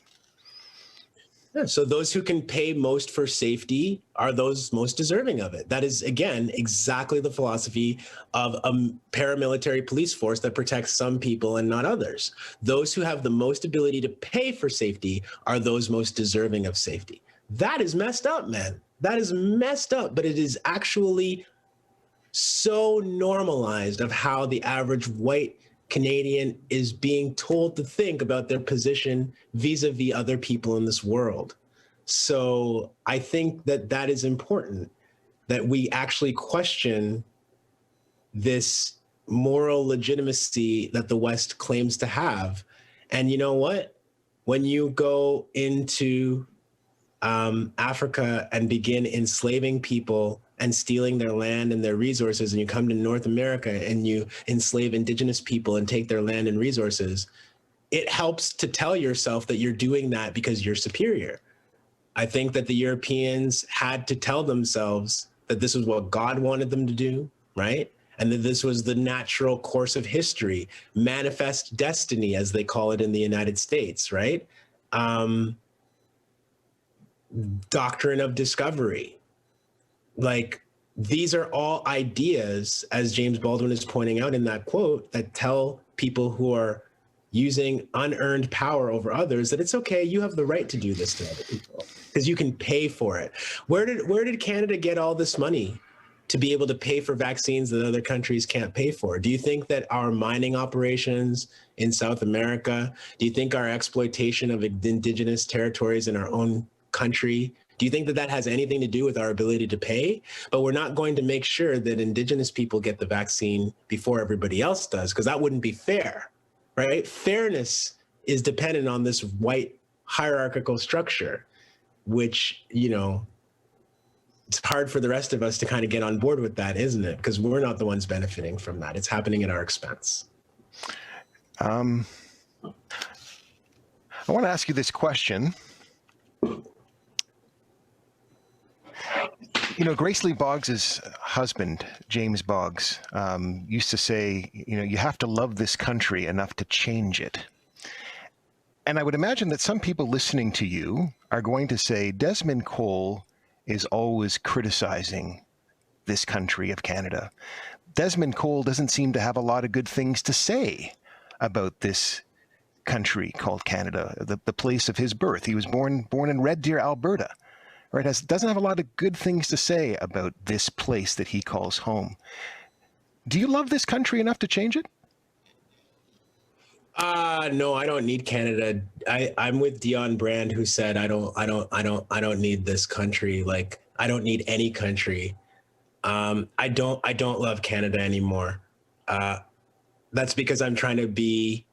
Yeah, so those who can pay most for safety are those most deserving of it. That is, again, exactly the philosophy of a paramilitary police force that protects some people and not others. Those who have the most ability to pay for safety are those most deserving of safety. That is messed up, man. That is messed up, but it is actually so normalized of how the average white Canadian is being told to think about their position vis-a-vis other people in this world. So I think that is important, that we actually question this moral legitimacy that the West claims to have. And you know what? When you go into Africa and begin enslaving people and stealing their land and their resources, and you come to North America and you enslave Indigenous people and take their land and resources, it helps to tell yourself that you're doing that because you're superior. I think that the Europeans had to tell themselves that this was what God wanted them to do, right? And that this was the natural course of history, manifest destiny, as they call it in the United States, right? Doctrine of discovery. Like, these are all ideas, as James Baldwin is pointing out in that quote, that tell people who are using unearned power over others that it's okay, you have the right to do this to other people because you can pay for it. Where did Canada get all this money to be able to pay for vaccines that other countries can't pay for? Do you think that our mining operations in South America, do you think our exploitation of Indigenous territories in our own country, do you think that has anything to do with our ability to pay? But we're not going to make sure that Indigenous people get the vaccine before everybody else does, because that wouldn't be fair, right? Fairness is dependent on this white hierarchical structure, which, you know, it's hard for the rest of us to kind of get on board with that, isn't it? Because we're not the ones benefiting from that. It's happening at our expense. I want to ask you this question. You know, Grace Lee Boggs' husband, James Boggs, used to say, you know, you have to love this country enough to change it. And I would imagine that some people listening to you are going to say, Desmond Cole is always criticizing this country of Canada. Desmond Cole doesn't seem to have a lot of good things to say about this country called Canada, the place of his birth. He was born in Red Deer, Alberta. Right, doesn't have a lot of good things to say about this place that he calls home. Do you love this country enough to change it? No, I don't need Canada. I'm with Dion Brand, who said, I don't need this country. Like, I don't need any country. I don't love Canada anymore. That's because I'm trying to be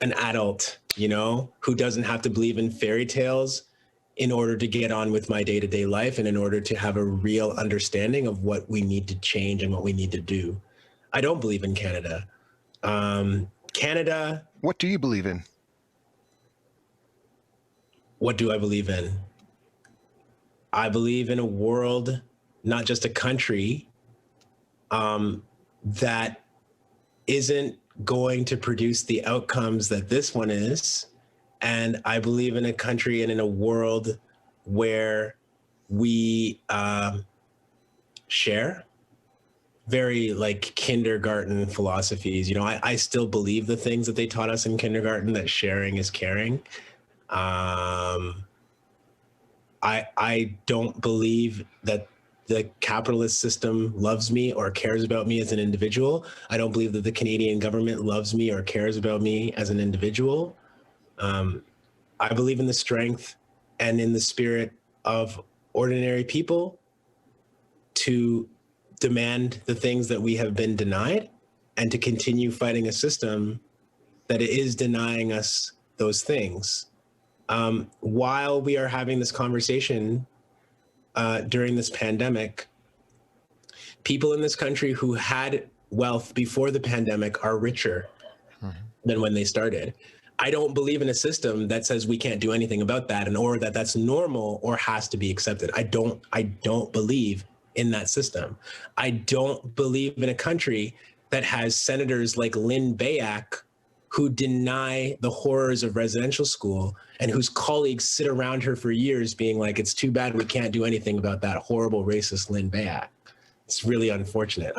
an adult, you know, who doesn't have to believe in fairy tales in order to get on with my day-to-day life and in order to have a real understanding of what we need to change and what we need to do. I don't believe in Canada. Canada. What do you believe in? What do I believe in? I believe in a world, not just a country, that isn't going to produce the outcomes that this one is. And I believe in a country and in a world where we share very like kindergarten philosophies. You know, I still believe the things that they taught us in kindergarten, that sharing is caring. I don't believe that the capitalist system loves me or cares about me as an individual. I don't believe that the Canadian government loves me or cares about me as an individual. I believe in the strength and in the spirit of ordinary people to demand the things that we have been denied and to continue fighting a system that is denying us those things. While we are having this conversation during this pandemic, people in this country who had wealth before the pandemic are richer than when they started. I don't believe in a system that says we can't do anything about that, and or that that's normal or has to be accepted. I don't believe in that system. I don't believe in a country that has senators like Lynn Bayak who deny the horrors of residential school and whose colleagues sit around her for years being like, it's too bad we can't do anything about that horrible racist Lynn Bayak. It's really unfortunate.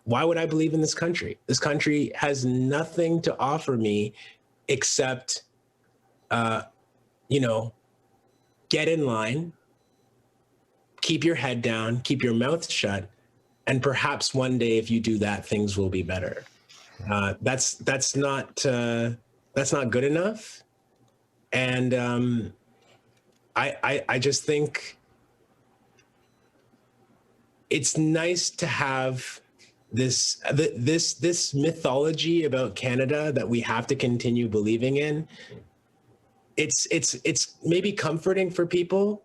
Why would I believe in this country? This country has nothing to offer me except, you know, get in line, keep your head down, keep your mouth shut, and perhaps one day, if you do that, things will be better. That's not good enough, and I just think it's nice to have this mythology about Canada that we have to continue believing in. It's maybe comforting for people,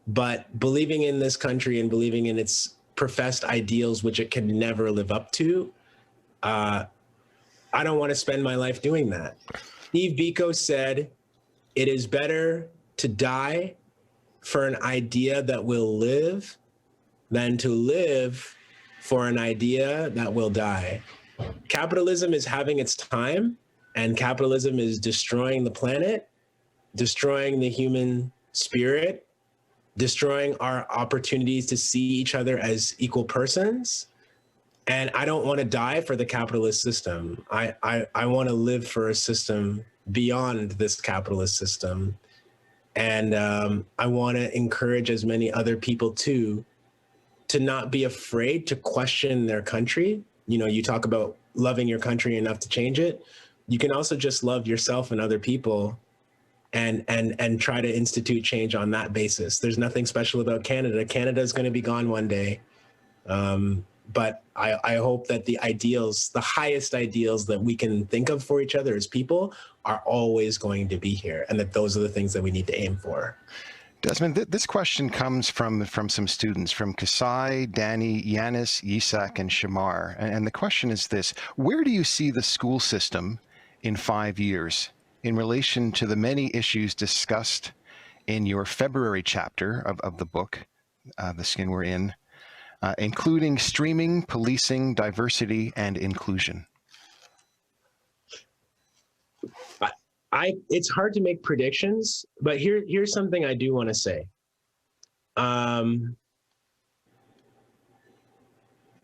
but believing in this country and believing in its professed ideals, which it can never live up to, I don't want to spend my life doing that. Steve Biko said, it is better to die for an idea that will live than to live for an idea that will die. Capitalism is having its time, and capitalism is destroying the planet, destroying the human spirit, destroying our opportunities to see each other as equal persons. And I don't want to die for the capitalist system. I want to live for a system beyond this capitalist system. And I want to encourage as many other people to not be afraid to question their country. You know, you talk about loving your country enough to change it. You can also just love yourself and other people and try to institute change on that basis. There's nothing special about Canada. Canada is going to be gone one day. But I hope that the ideals, the highest ideals that we can think of for each other as people, are always going to be here, and that those are the things that we need to aim for. Desmond, this question comes from some students, from Kasai, Danny, Yanis, Yisak, and Shamar. And the question is this: where do you see the school system in 5 years in relation to the many issues discussed in your February chapter of the book, The Skin We're In, including streaming, policing, diversity, and inclusion? It's hard to make predictions, but here's something I do want to say.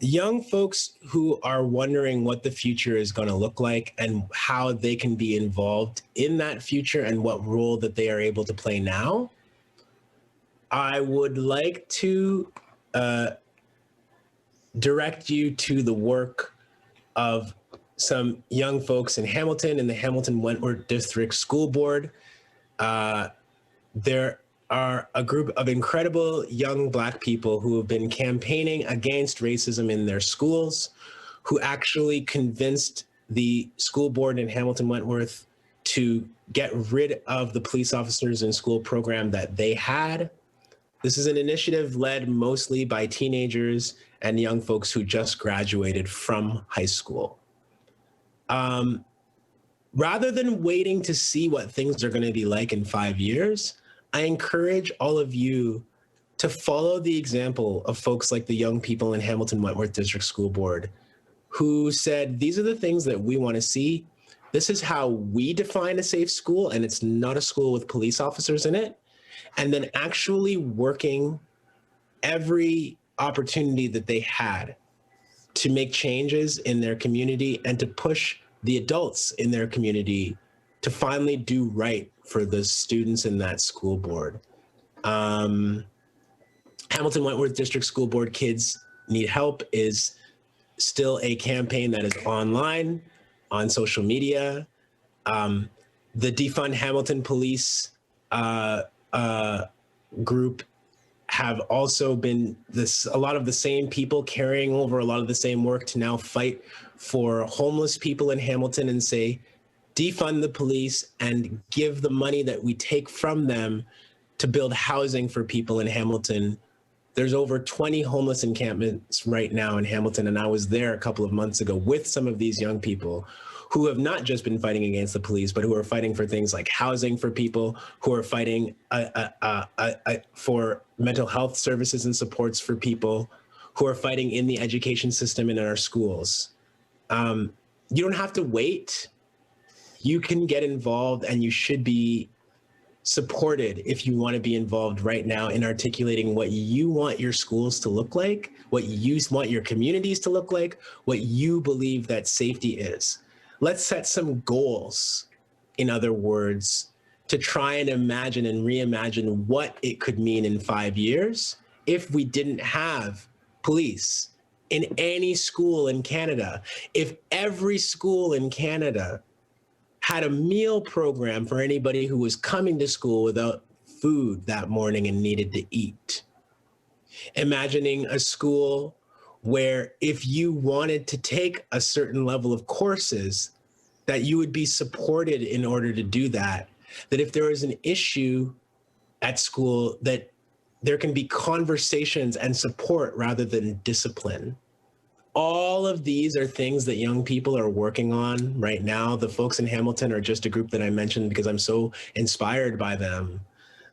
Young folks who are wondering what the future is going to look like and how they can be involved in that future and what role that they are able to play now, I would like to direct you to the work of some young folks in Hamilton, in the Hamilton-Wentworth District School Board. There are a group of incredible young Black people who have been campaigning against racism in their schools, who actually convinced the school board in Hamilton-Wentworth to get rid of the police officers in school program that they had. This is an initiative led mostly by teenagers and young folks who just graduated from high school. Rather than waiting to see what things are going to be like in 5 years, I encourage all of you to follow the example of folks like the young people in Hamilton-Wentworth District School Board, who said, these are the things that we want to see. This is how we define a safe school, and it's not a school with police officers in it. And then actually working every opportunity that they had to make changes in their community and to push the adults in their community to finally do right for the students in that school board. Hamilton-Wentworth District School Board Kids Need Help is still a campaign that is online, on social media. The Defund Hamilton Police group have also been a lot of the same people carrying over a lot of the same work to now fight for homeless people in Hamilton and say, defund the police and give the money that we take from them to build housing for people in Hamilton. There's over 20 homeless encampments right now in Hamilton, and I was there a couple of months ago with some of these young people who have not just been fighting against the police, but who are fighting for things like housing for people, who are fighting for mental health services and supports for people, who are fighting in the education system and in our schools. You don't have to wait. You can get involved, and you should be supported if you want to be involved right now in articulating what you want your schools to look like, what you want your communities to look like, what you believe that safety is. Let's set some goals, in other words, to try and imagine and reimagine what it could mean in 5 years if we didn't have police in any school in Canada. If every school in Canada had a meal program for anybody who was coming to school without food that morning and needed to eat. Imagining a school where if you wanted to take a certain level of courses, that you would be supported in order to do that. That if there is an issue at school, that there can be conversations and support rather than discipline. All of these are things that young people are working on right now. The folks in Hamilton are just a group that I mentioned because I'm so inspired by them.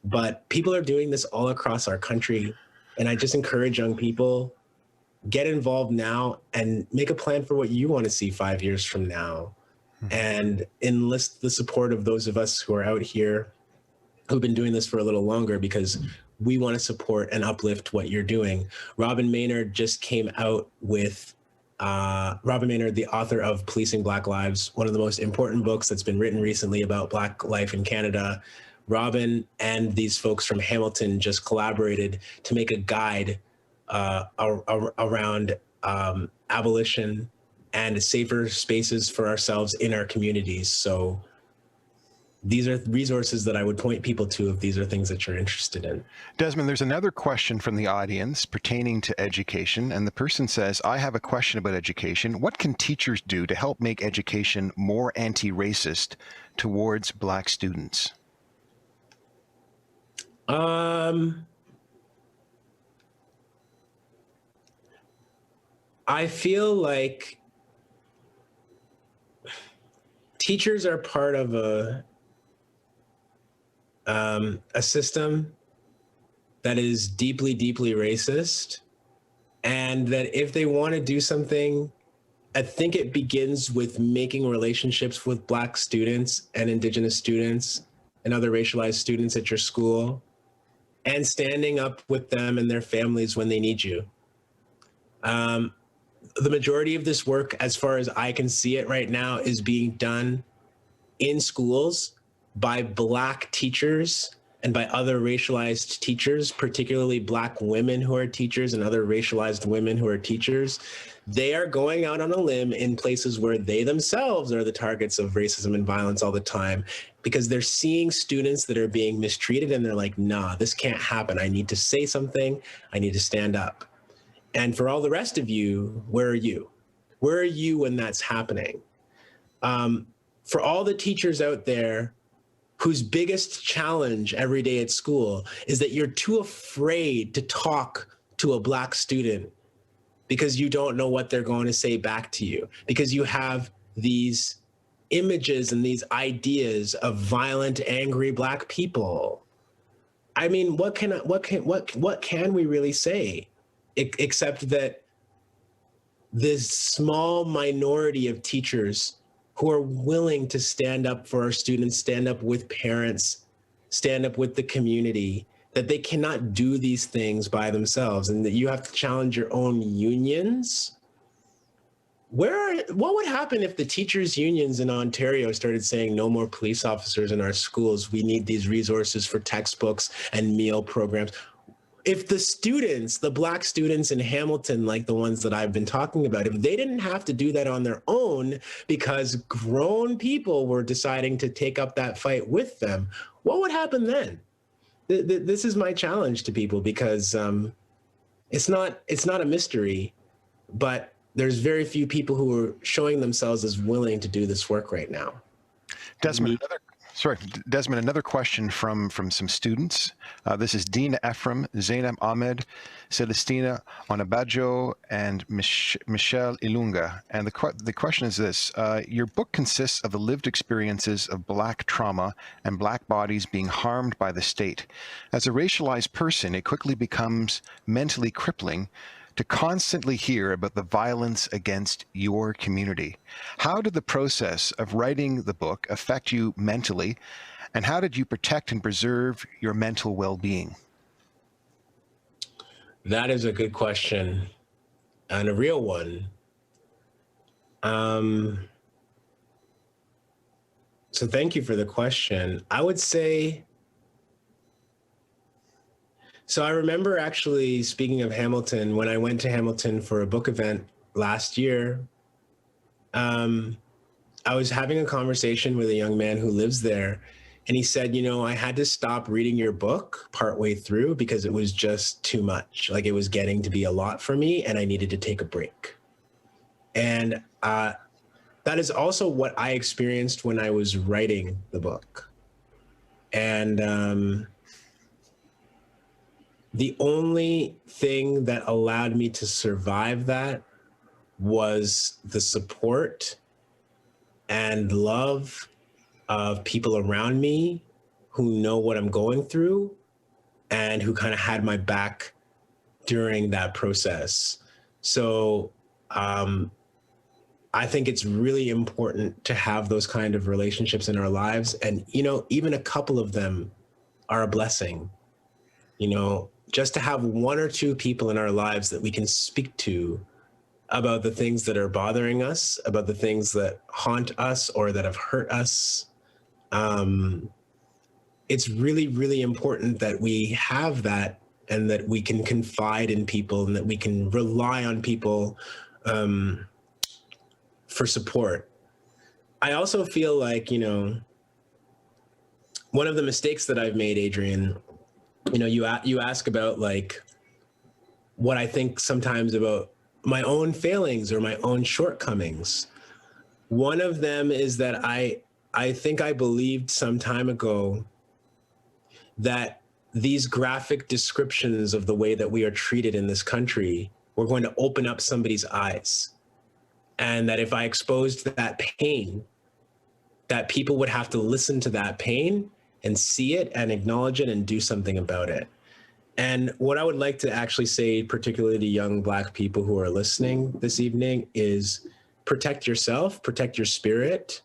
But people are doing this all across our country. And I just encourage young people, get involved now and make a plan for what you want to see 5 years from now. And enlist the support of those of us who are out here who've been doing this for a little longer, because we want to support and uplift what you're doing. Robin Maynard just came out with, Robin Maynard, the author of Policing Black Lives, one of the most important books that's been written recently about Black life in Canada. Robin and these folks from Hamilton just collaborated to make a guide around abolition and safer spaces for ourselves in our communities. So these are resources that I would point people to if these are things that you're interested in. Desmond, there's another question from the audience pertaining to education, and the person says, I have a question about education. What can teachers do to help make education more anti-racist towards Black students? I feel like teachers are part of a system that is deeply, deeply racist, and that if they want to do something, I think it begins with making relationships with Black students and Indigenous students and other racialized students at your school, and standing up with them and their families when they need you. The majority of this work, as far as I can see it right now, is being done in schools by Black teachers and by other racialized teachers, particularly Black women who are teachers and other racialized women who are teachers. They are going out on a limb in places where they themselves are the targets of racism and violence all the time, because they're seeing students that are being mistreated and they're like, nah, this can't happen. I need to say something. I need to stand up. And for all the rest of you, where are you? Where are you when that's happening? For all the teachers out there whose biggest challenge every day at school is that you're too afraid to talk to a Black student because you don't know what they're going to say back to you, because you have these images and these ideas of violent, angry Black people. I mean, what can we really say? Except that this small minority of teachers who are willing to stand up for our students, stand up with parents, stand up with the community, that they cannot do these things by themselves, and that you have to challenge your own unions. What would happen if the teachers' unions in Ontario started saying no more police officers in our schools? We need these resources for textbooks and meal programs. If the students, the Black students in Hamilton, like the ones that I've been talking about, if they didn't have to do that on their own because grown people were deciding to take up that fight with them, what would happen then? This is my challenge to people, because it's not a mystery, but there's very few people who are showing themselves as willing to do this work right now. Desmond, another question from some students. This is Dina Ephraim, Zainab Ahmed, Celestina Onabajo, and Michelle Ilunga. And the question is this: your book consists of the lived experiences of Black trauma and Black bodies being harmed by the state. As a racialized person, it quickly becomes mentally crippling to constantly hear about the violence against your community. How did the process of writing the book affect you mentally, and how did you protect and preserve your mental well-being? That is a good question, and a real one. So thank you for the question. I would say, so I remember, actually, speaking of Hamilton, when I went to Hamilton for a book event last year, I was having a conversation with a young man who lives there, and he said, you know, I had to stop reading your book partway through because it was just too much. Like, it was getting to be a lot for me, and I needed to take a break. And that is also what I experienced when I was writing the book. And the only thing that allowed me to survive that was the support and love of people around me who know what I'm going through and who kind of had my back during that process. So I think it's really important to have those kind of relationships in our lives. And, you know, even a couple of them are a blessing. You know, just to have one or two people in our lives that we can speak to about the things that are bothering us, about the things that haunt us or that have hurt us. It's really, really important that we have that, and that we can confide in people, and that we can rely on people for support. I also feel like, you know, one of the mistakes that I've made, Adrian, you ask about like what I think sometimes about my own failings or my own shortcomings. One of them is that I think I believed some time ago that these graphic descriptions of the way that we are treated in this country were going to open up somebody's eyes. And that if I exposed that pain, that people would have to listen to that pain and see it and acknowledge it and do something about it. And what I would like to actually say, particularly to young Black people who are listening this evening, is protect yourself, protect your spirit.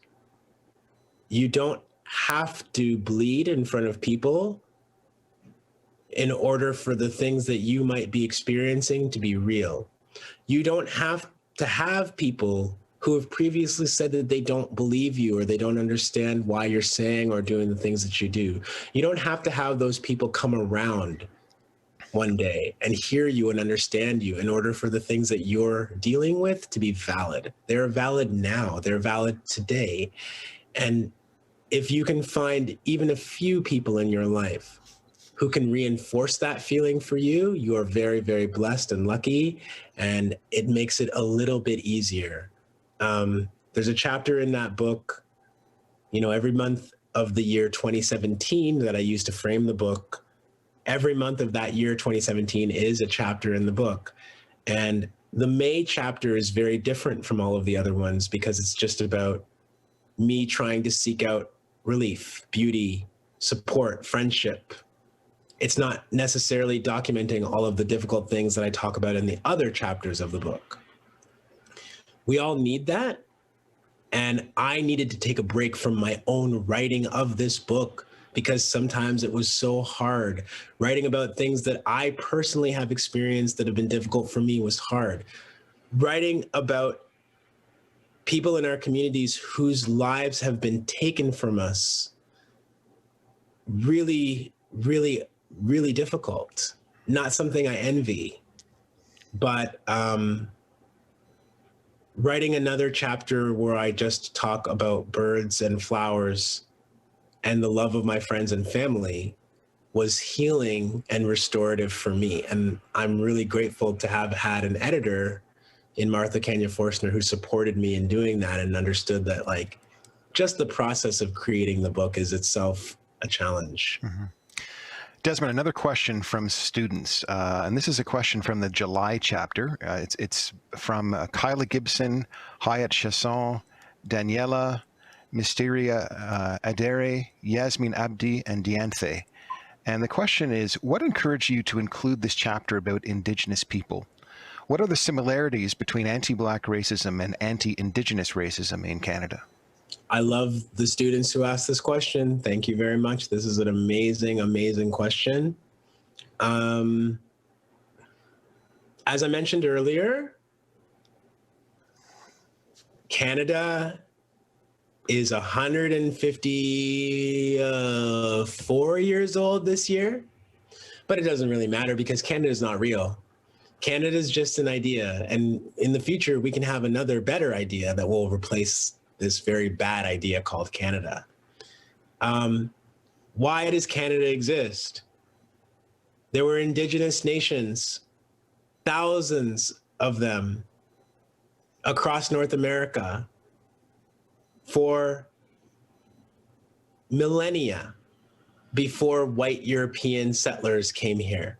You don't have to bleed in front of people in order for the things that you might be experiencing to be real. You don't have to have people who have previously said that they don't believe you or they don't understand why you're saying or doing the things that you do. You don't have to have those people come around one day and hear you and understand you in order for the things that you're dealing with to be valid. They're valid now, they're valid today. And if you can find even a few people in your life who can reinforce that feeling for you, you are very, very blessed and lucky, and it makes it a little bit easier. There's a chapter in that book, every month of the year 2017 that I used to frame the book. Every month of that year, 2017, is a chapter in the book. And the May chapter is very different from all of the other ones because it's just about me trying to seek out relief, beauty, support, friendship. It's not necessarily documenting all of the difficult things that I talk about in the other chapters of the book. We all need that. And I needed to take a break from my own writing of this book because sometimes it was so hard. Writing about things that I personally have experienced that have been difficult for me was hard. Writing about people in our communities whose lives have been taken from us, really, really, really difficult. Not something I envy, but writing another chapter where I just talk about birds and flowers and the love of my friends and family was healing and restorative for me. And I'm really grateful to have had an editor in Martha Kenya Forstner who supported me in doing that and understood that like just the process of creating the book is itself a challenge. Mm-hmm. Desmond, another question from students, and this is a question from the July chapter. It's from Kyla Gibson, Hayat Chasson, Daniela, Mysteria Adere, Yasmin Abdi, and Dianthe. And the question is, what encouraged you to include this chapter about Indigenous people? What are the similarities between anti-Black racism and anti-Indigenous racism in Canada? I love the students who asked this question. Thank you very much. This is an amazing, amazing question. As I mentioned earlier, Canada is 154 years old this year, but it doesn't really matter because Canada is not real. Canada is just an idea. And in the future, we can have another better idea that will replace this very bad idea called Canada. Why does Canada exist? There were Indigenous nations, thousands of them across North America for millennia before white European settlers came here.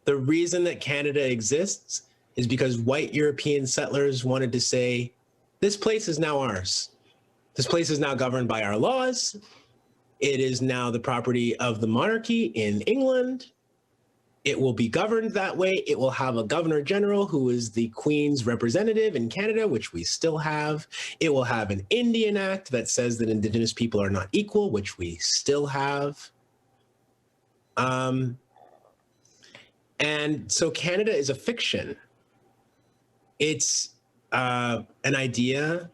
The reason that Canada exists is because white European settlers wanted to say, this place is now ours. This place is now governed by our laws. It is now the property of the monarchy in England. It will be governed that way. It will have a governor general who is the Queen's representative in Canada, which we still have. It will have an Indian Act that says that Indigenous people are not equal, which we still have. And so Canada is a fiction. It's an idea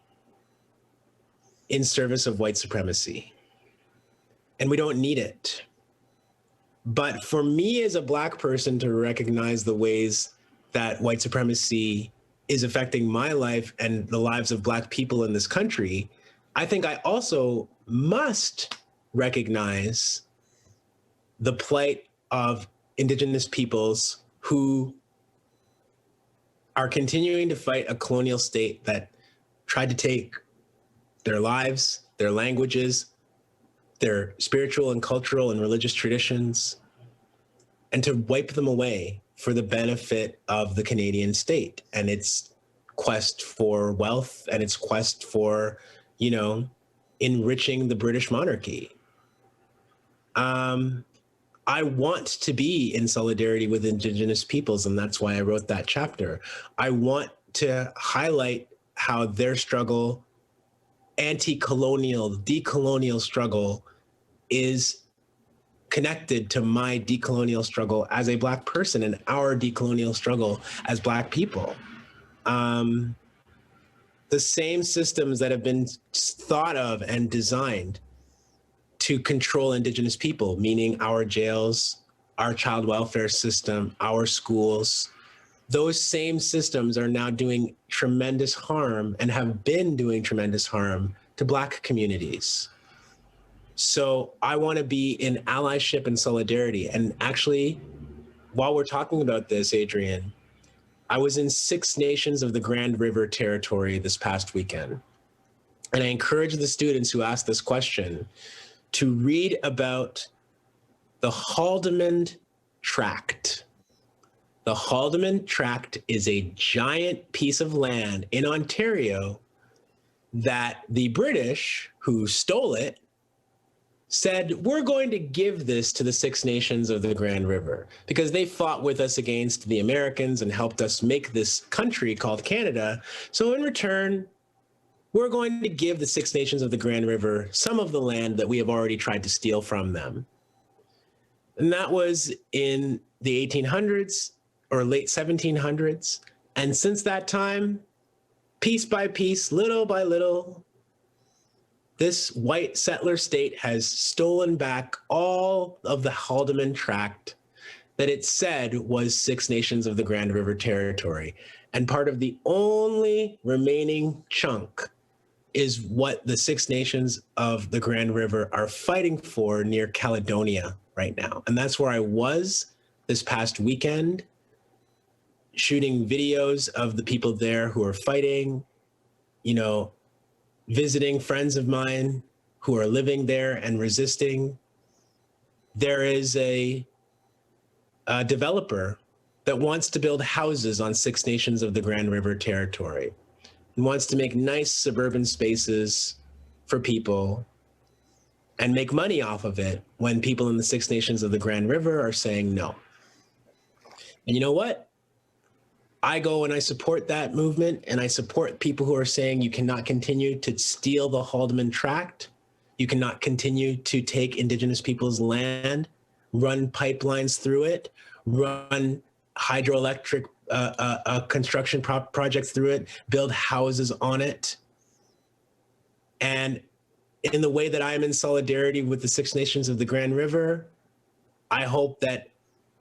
in service of white supremacy. And we don't need it. But for me as a Black person to recognize the ways that white supremacy is affecting my life and the lives of Black people in this country, I think I also must recognize the plight of Indigenous peoples who are continuing to fight a colonial state that tried to take their lives, their languages, their spiritual and cultural and religious traditions, and to wipe them away for the benefit of the Canadian state and its quest for wealth and its quest for, you know, enriching the British monarchy. I want to be in solidarity with Indigenous peoples, and that's why I wrote that chapter. I want to highlight how their struggle, anti-colonial, decolonial struggle, is connected to my decolonial struggle as a Black person and our decolonial struggle as Black people. The same systems that have been thought of and designed to control Indigenous people, meaning our jails, our child welfare system, our schools, those same systems are now doing tremendous harm and have been doing tremendous harm to Black communities. So I want to be in allyship and solidarity. And actually, while we're talking about this, Adrian, I was in 6 nations of the Grand River Territory this past weekend. And I encourage the students who asked this question to read about the Haldimand Tract. The Haldimand Tract is a giant piece of land in Ontario that the British, who stole it, said, we're going to give this to the 6 nations of the Grand River because they fought with us against the Americans and helped us make this country called Canada. So in return, we're going to give the 6 nations of the Grand River some of the land that we have already tried to steal from them. And that was in the 1800s or late 1700s. And since that time, piece by piece, little by little, this white settler state has stolen back all of the Haldimand Tract that it said was 6 nations of the Grand River Territory. And part of the only remaining chunk is what the 6 nations of the Grand River are fighting for near Caledonia right now. And that's where I was this past weekend, shooting videos of the people there who are fighting, you know, visiting friends of mine who are living there and resisting. There is a developer that wants to build houses on 6 nations of the Grand River Territory and wants to make nice suburban spaces for people and make money off of it when people in the 6 nations of the Grand River are saying no. And you know what? I go and I support that movement, and I support people who are saying you cannot continue to steal the Haldimand Tract. You cannot continue to take Indigenous people's land, run pipelines through it, run hydroelectric construction projects through it, build houses on it. And in the way that I am in solidarity with the 6 nations of the Grand River, I hope that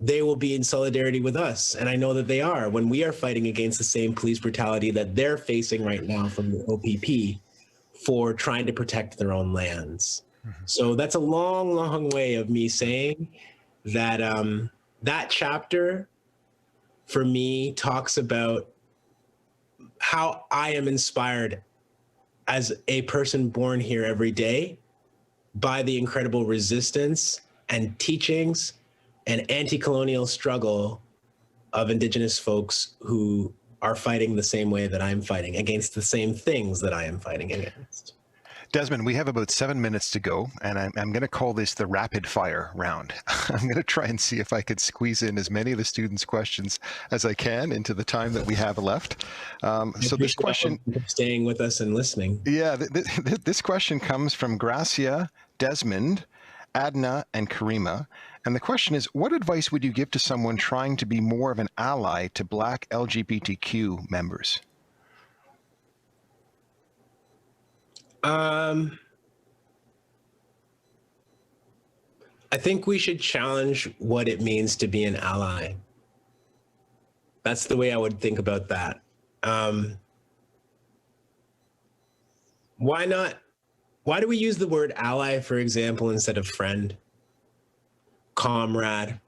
they will be in solidarity with us. And I know that they are when we are fighting against the same police brutality that they're facing right now from the OPP for trying to protect their own lands. Mm-hmm. So that's a long, long way of me saying that that chapter for me talks about how I am inspired as a person born here every day by the incredible resistance and teachings and anti-colonial struggle of Indigenous folks who are fighting the same way that I'm fighting against the same things that I am fighting against. Desmond, we have about 7 minutes to go, and I'm going to call this the rapid fire round. I'm going to try and see if I could squeeze in as many of the students' questions as I can into the time that we have left. So this question, staying with us and listening. Yeah, this question comes from Gracia, Desmond, Adna, and Karima. And the question is, what advice would you give to someone trying to be more of an ally to Black LGBTQ members? I think we should challenge what it means to be an ally. That's the way I would think about that. Why not Why do we use the word ally, for example, instead of friend, comrade?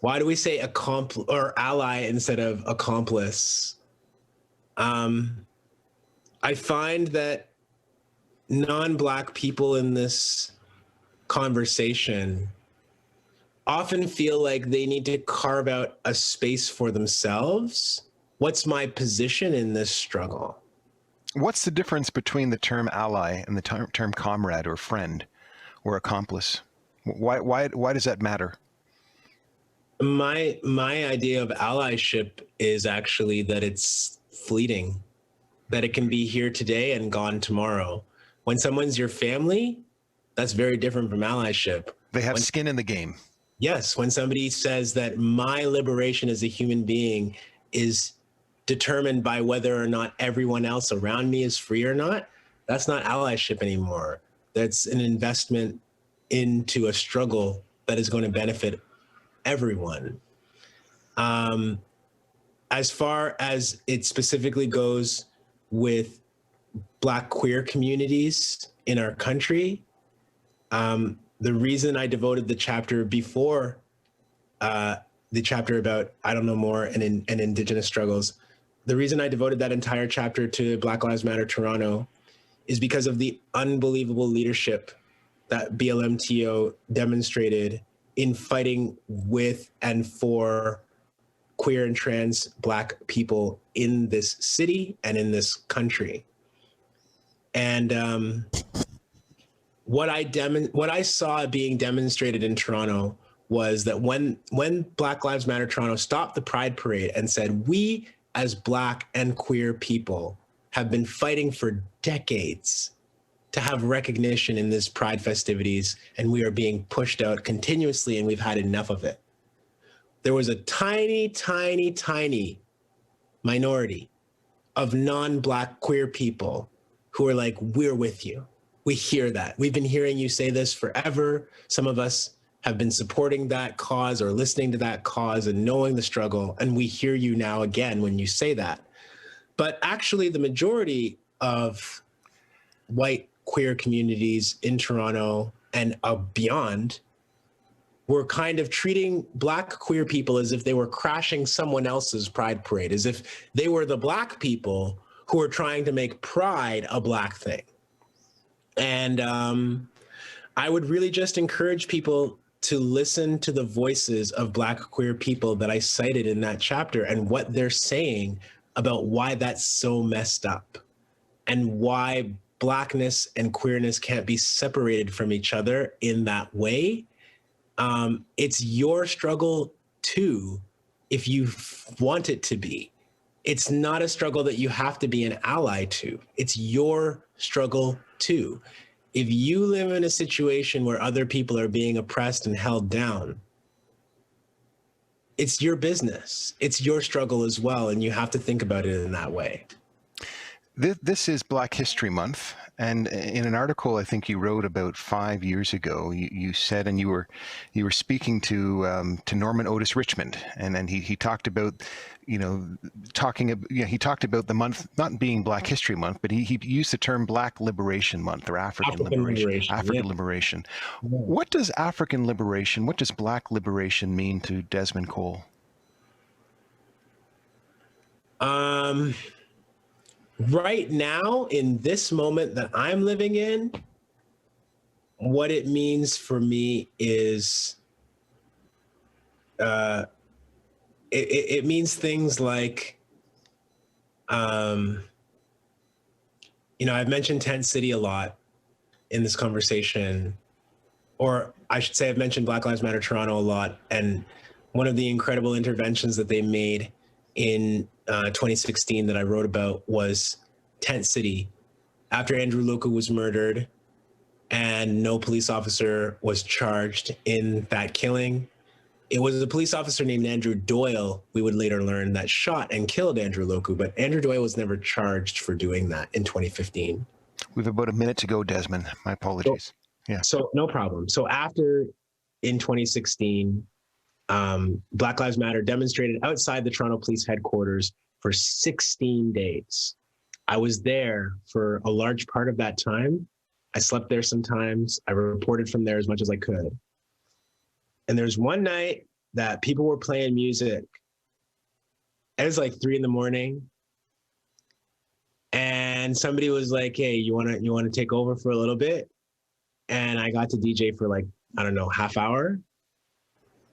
Why do we say ally instead of accomplice? I find that non-Black people in this conversation often feel like they need to carve out a space for themselves. What's my position in this struggle? What's the difference between the term ally and the term comrade or friend or accomplice? Why does that matter? My idea of allyship is actually that it's fleeting, that it can be here today and gone tomorrow. When someone's your family, that's very different from allyship. They have skin in the game. Yes, when somebody says that my liberation as a human being is determined by whether or not everyone else around me is free or not, that's not allyship anymore. That's an investment into a struggle that is going to benefit everyone. As far as it specifically goes with Black queer communities in our country, the reason I devoted the chapter before the chapter about I Don't Know More and Indigenous struggles, the reason I devoted that entire chapter to Black Lives Matter Toronto is because of the unbelievable leadership that BLMTO demonstrated in fighting with and for queer and trans Black people in this city and in this country. And what I saw being demonstrated in Toronto was that when Black Lives Matter Toronto stopped the Pride Parade and said, we as Black and queer people have been fighting for decades to have recognition in this Pride festivities, and we are being pushed out continuously, and we've had enough of it. There was a tiny, tiny, tiny minority of non-Black queer people who were like, we're with you. We hear that. We've been hearing you say this forever. Some of us have been supporting that cause or listening to that cause and knowing the struggle, and we hear you now again when you say that. But actually, the majority of white queer communities in Toronto and beyond were kind of treating Black queer people as if they were crashing someone else's Pride Parade, as if they were the Black people who were trying to make Pride a Black thing. And I would really just encourage people to listen to the voices of Black queer people that I cited in that chapter and what they're saying about why that's so messed up and why Blackness and queerness can't be separated from each other in that way. It's your struggle too, if you want it to be. It's not a struggle that you have to be an ally to. It's your struggle too. If you live in a situation where other people are being oppressed and held down, it's your business. It's your struggle as well, and you have to think about it in that way. This is Black History Month, and in an article I think you wrote about 5 years ago, you said, and you were speaking to Norman Otis Richmond, and then he talked about, he talked about the month not being Black History Month, but he used the term Black Liberation Month or African Liberation. Yeah. What does African liberation, what does Black liberation mean to Desmond Cole? Right now, in this moment that I'm living in, what it means for me is it means things like, I've mentioned Tent City a lot in this conversation, or I should say I've mentioned Black Lives Matter Toronto a lot, and one of the incredible interventions that they made in 2016 that I wrote about was Tent City. After Andrew Loku was murdered and no police officer was charged in that killing, it was a police officer named Andrew Doyle, we would later learn, that shot and killed Andrew Loku, but Andrew Doyle was never charged for doing that in 2015. We have about a minute to go, Desmond. My apologies. So no problem. So after, in 2016, Black Lives Matter demonstrated outside the Toronto Police Headquarters for 16 days. I was there for a large part of that time, I slept there sometimes. I reported from there as much as I could. And there's one night that people were playing music. It was like 3 a.m. And somebody was like, hey, you wanna take over for a little bit? And I got to DJ for like, I don't know, half hour.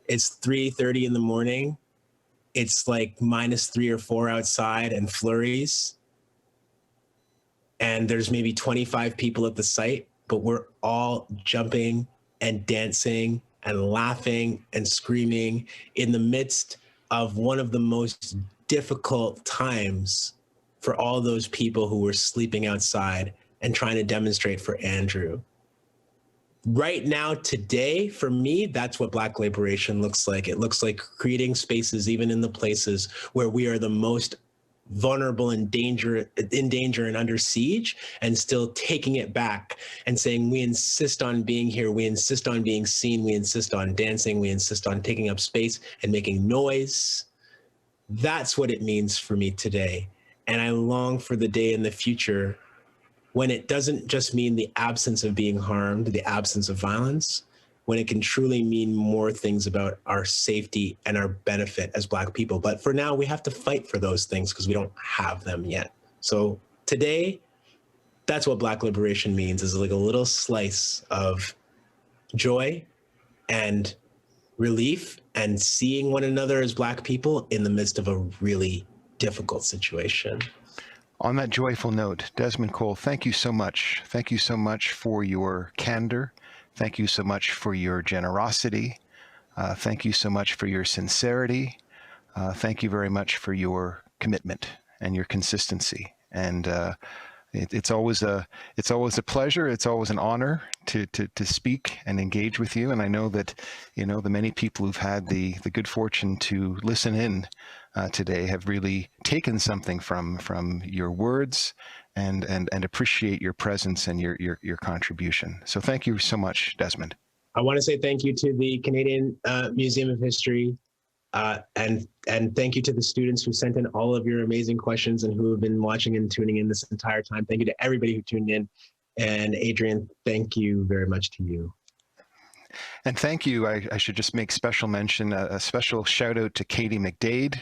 It's 3:30 in the morning. It's like -3 or 4 outside and flurries. And there's maybe 25 people at the site, but we're all jumping and dancing and laughing and screaming in the midst of one of the most difficult times for all those people who were sleeping outside and trying to demonstrate for Andrew. Right now, today, for me, that's what Black liberation looks like. It looks like creating spaces, even in the places where we are the most vulnerable and in danger and under siege, and still taking it back and saying, we insist on being here, we insist on being seen, we insist on dancing, we insist on taking up space and making noise. That's what it means for me today. And I long for the day in the future when it doesn't just mean the absence of being harmed, the absence of violence, when it can truly mean more things about our safety and our benefit as Black people. But for now, we have to fight for those things because we don't have them yet. So today, that's what Black liberation means, is like a little slice of joy and relief and seeing one another as Black people in the midst of a really difficult situation. On that joyful note, Desmond Cole, thank you so much. Thank you so much for your candor. Thank you so much for your generosity. Thank you so much for your sincerity. Thank you very much for your commitment and your consistency. And it's always a pleasure. It's always an honor to speak and engage with you. And I know that, the many people who've had the good fortune to listen in today have really taken something from your words and appreciate your presence and your contribution. So thank you so much, Desmond. I want to say thank you to the Canadian Museum of History, and thank you to the students who sent in all of your amazing questions and who have been watching and tuning in this entire time. Thank you to everybody who tuned in. And Adrian, thank you very much to you. And thank you. I should just make special mention, a special shout out to Katie McDade,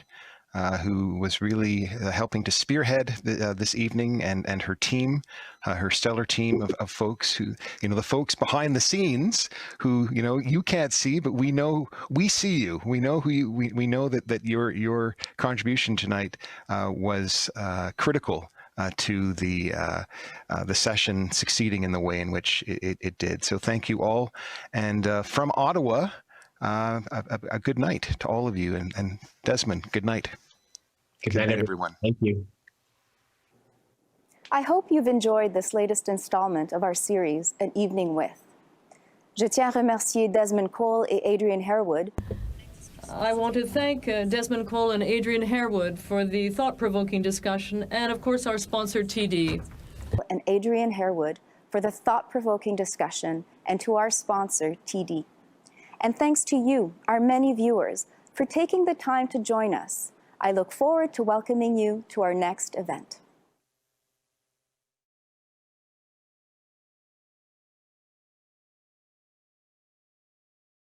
who was really helping to spearhead this evening, and her team, her stellar team of folks who, the folks behind the scenes who, you can't see, but we see you. We know we know that your contribution tonight was critical to the session succeeding in the way in which it did. So thank you all. And from Ottawa, a good night to all of you. And Desmond, good night. Good night, everyone. Thank you. I hope you've enjoyed this latest installment of our series, An Evening With. Je tiens à remercier Desmond Cole et Adrian Harewood. I want to thank Desmond Cole and Adrian Harewood for the thought-provoking discussion, and of course our sponsor, TD. And Adrian Harewood for the thought-provoking discussion, and to our sponsor, TD. And thanks to you, our many viewers, for taking the time to join us. I look forward to welcoming you to our next event.